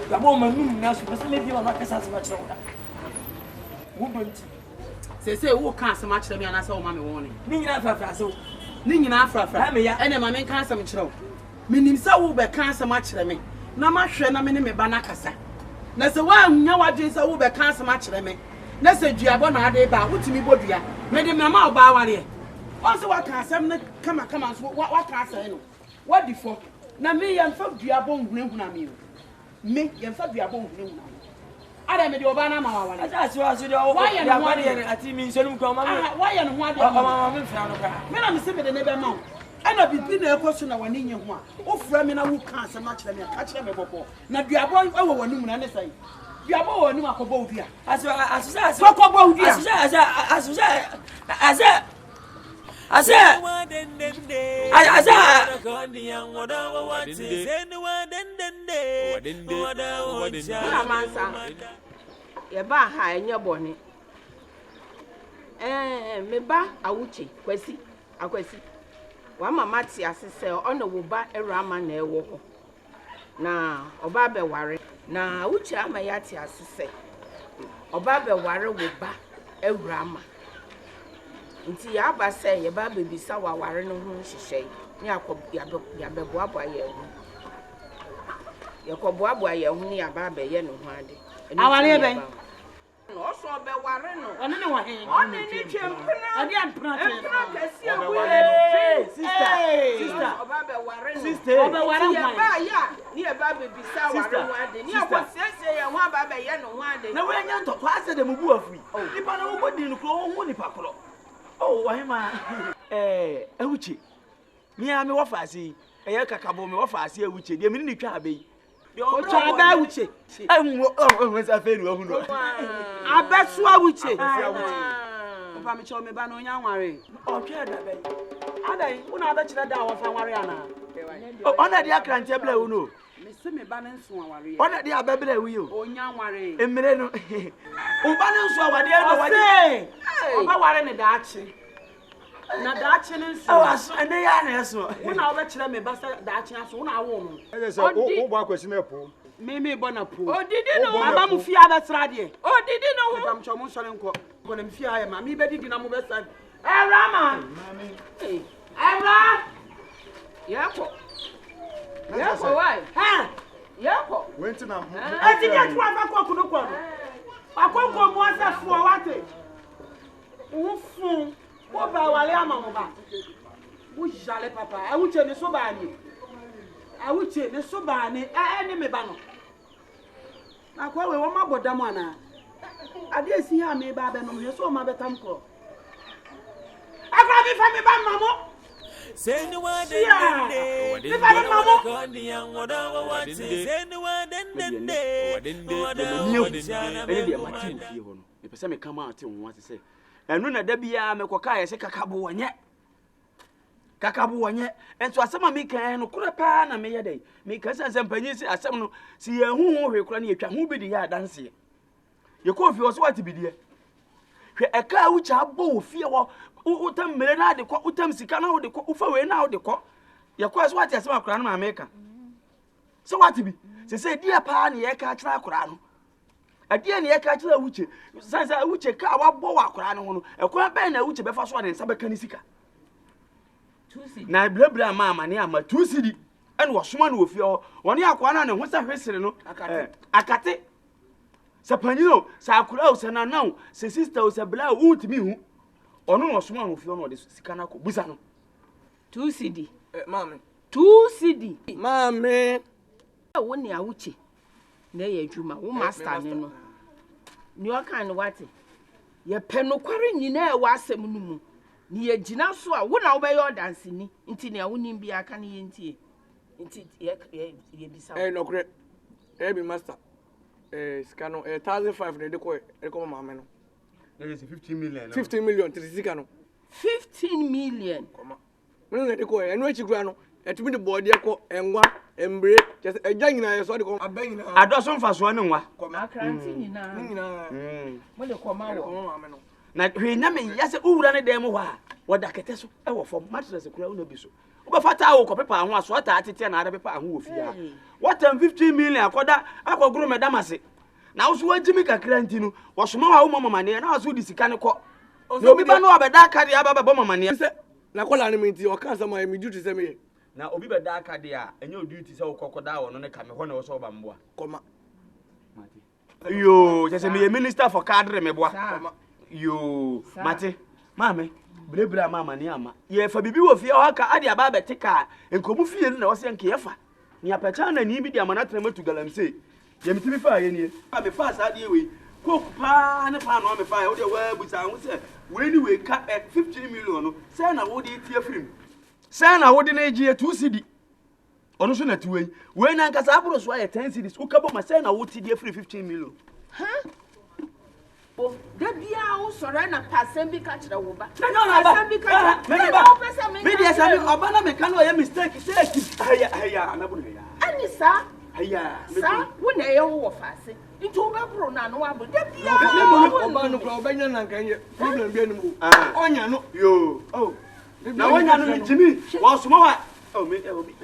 [SPEAKER 2] Yabo Manum, now supposed to live on Nkansah much older. Wouldn't
[SPEAKER 8] say who can't so much to me and I saw mammy warning.
[SPEAKER 2] Nina Frasso.
[SPEAKER 8] Nina Frafra, and a mammy can't some show. Meaning so be can't so much to me. No much and a minute banacasa. That's the one no what is over can't so much to me. Let's say Giabona de Ba, what to me, Bodia. Made him a mouth bow here. Also, what can't some come on, what can't say? What before? Now me and folk Giabon Grimnami. Me and folk Giabon Grimnami. I don't know Obama. That's why and one at me, so come why and what I'm simply the neighbor mount. And I've been a question of one in your one. Oh, Framina who can't so much let me catch them before. Now, you are born over one woman and say, you are born new Akuapem as
[SPEAKER 3] Yeba ha enye boni meba awuchi kwesi akwesi wa mama ti asese ona wo ba erama na ewo ho na oba be ware na awuchi ama ya ti asese oba be ware wo ba erama nti ya ba se yeba bebisa wa ware no ho hihye ni akọ ya be boaboa ye hu yakoboaboa ye hu ni ya ba be ye no ho ade
[SPEAKER 8] aware ben
[SPEAKER 3] no so be ware no
[SPEAKER 8] ono ne wa he
[SPEAKER 3] ono ni twempena
[SPEAKER 8] ade anpena
[SPEAKER 3] sister oba be ware no
[SPEAKER 8] sister oba ware
[SPEAKER 3] ya ba ya ni e ba be bisa ware no ade ni akwasese ya ho aba be ye no ho ade
[SPEAKER 2] na we nya nto kwa se de mubu afui nipa na wo bodi no kro wo nipa kro oh wahema awuchi mi a me wafasi eye kakabo me wafasi awuchi de mi ni twa abai
[SPEAKER 8] o twa ba awuchi
[SPEAKER 2] we sa fe ni wo hu no
[SPEAKER 8] abesu awuchi papa mi cho me ba no nya nware
[SPEAKER 2] o twa da bai
[SPEAKER 8] adai una abechire da wo fa nware ana
[SPEAKER 2] ona di Akan Twi bla wo no
[SPEAKER 8] me se me ba na nso aware
[SPEAKER 2] ona di ababla wi o
[SPEAKER 8] onya nware
[SPEAKER 2] emire no o ba na nso awade no
[SPEAKER 8] wade oba ware ne da achi na da achi ne nso
[SPEAKER 2] aso ene ya na eso
[SPEAKER 8] una obechire me ba sa da achi aso una awo no
[SPEAKER 7] so o ba kwesi na po
[SPEAKER 8] me bo na po
[SPEAKER 3] odidi no
[SPEAKER 8] aba mu fi abesra de
[SPEAKER 3] odidi no
[SPEAKER 8] ho pam chomo sore nko ko na mfi aye ma mi be didi na mo be sa Rama mami Ra
[SPEAKER 3] yako yako why
[SPEAKER 8] ha
[SPEAKER 3] yako
[SPEAKER 7] went na
[SPEAKER 8] ati ya tu afa ko kuno ko akonko mo asa fu wate wo fun wo ba wale ama mo ba wo jale papa awuche ne so ba ni awuche ne so ba ni ni me ba no akwa we wo maboda mo ana ade esi ha me ba be no me so ma betam ko akwa bi fa me ba mamo
[SPEAKER 1] send one then if I don't know on the young what I want to send one then what I want
[SPEAKER 2] to me pese me come out won want to say enu na da bia me koka ye se kakabo wonye ento asema me kan no kura pa na me ye dai me kan san panyi si asem no si ye hu hwe kura na ye twa hu bi di ya danse ye ko fi wo so wati bi di hwe eka wu cha bo fi wo utam mere na de ko utam sika na wo de ko ufa we na wo de ko ye ko so wati asema kura no ma me kan so wati bi se dia pa na ye ka kira kura no adie ne ye ka kira wuche sansa wuche ka wa bo wa kura no no ekwa be na wuche be fa so ne nsa be kan sika na blabla mama ne ama 2 cedi ene wo soma no ofie ho woni akwa na ne ho sa hwesere no akate sa panino sa akura o sa na na se sister o sa bla o utimi hu
[SPEAKER 5] Ono no soma no fio no de sika na ko busa no
[SPEAKER 3] 2 cedi
[SPEAKER 8] Mami
[SPEAKER 3] 2 cedi
[SPEAKER 8] Mami
[SPEAKER 3] wo ne awuche na ye adwuma wo master ne no ni o kan wate ye pe no kware nyina e wa asem no mu ni ye gina so a wo na wo be yo dance ni nti ne wo nim bia aka ne ye ntie nti ye bisa
[SPEAKER 8] no kre be master sika no 1500 ne de ko mama no
[SPEAKER 5] there is 15 million
[SPEAKER 8] 15 million sika no
[SPEAKER 3] 15 million
[SPEAKER 8] koma me ne de ko eno achi kura no etumi de board ye ko enwa embre just eja nyina ye so de ko abanyina
[SPEAKER 5] adoso mfa so ne nwa
[SPEAKER 8] koma
[SPEAKER 3] akranti nyina mo de koma wo
[SPEAKER 8] mama no
[SPEAKER 5] na hwe na me yase uwura ne dem ho a woda kete so e wo fom mattress kura una bi so wo fata wo ko pepa ho aso ata atete na ada pepa ho wo fia what 15 million akoda akoguru medamase na wo so wagimi kakra ntinu wo soma wa wo mama ne na so di sika ne ko na obi ba no abeda aka de aba bo mama ne
[SPEAKER 8] na kola ne menti o kan sama me duty se me
[SPEAKER 5] na obi beda aka de a enye duty se wo kokoda wo no ne ka me ho na wo so ba mboa
[SPEAKER 8] koma
[SPEAKER 5] yo je se me minister for cadre me boa yo mate mame brebra mama ne ama ye fa bibi wo fie o aka ade aba betika enkomu fie no na wo se nke ye fa ni apacha na ni bi de amana tena matu galamse ye mitimi fa ye ni fa me fa sa de we cook pa ne pa no me fa wo de wa busa wo se we ni we ka 15 million no say na wo de tie film say na wo de na gie 2 cedi ono so na tuwe we na Nkansah aburo so aye 10 cedis ukabo ma say na wo ti de free 15 million
[SPEAKER 3] da bia wo sore na pasem bi ka kire wo ba
[SPEAKER 5] pasem bi ka me dia sabi obana me kan o ye mistake say haya anabu no ya
[SPEAKER 3] ani sa
[SPEAKER 5] haya
[SPEAKER 3] sa wo na ye wo fase nti wo be bro na no wa bo da bia
[SPEAKER 8] me mo oba no kra obanya na nkanye problem bi anu mu onya no
[SPEAKER 5] yo oh na wonya no jimi wo soma wa oh me obi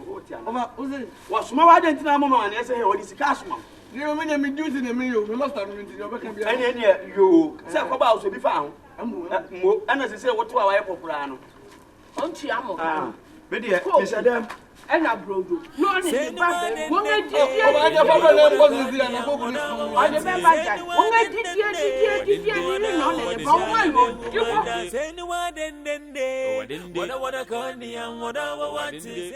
[SPEAKER 5] o ti ana
[SPEAKER 8] oma uzi
[SPEAKER 5] wo soma wa de ntina mama na say he wo di sika asoma
[SPEAKER 8] Yo me na me duty na me yo me master no nti yo be kan bia
[SPEAKER 5] ene yo say ko ba so bi fa ho mo ana se wo to a wa ye popura no
[SPEAKER 3] onti amo
[SPEAKER 5] me de me say dem
[SPEAKER 3] ena brodo no ni ba be wo nge di
[SPEAKER 8] o ba je fa na ko zi na ko ko ni
[SPEAKER 3] o de be ba ja wo nge di ni no ne ba wo lo di ko
[SPEAKER 1] Say no wa den den de. Wada kan di yang wada wa wati.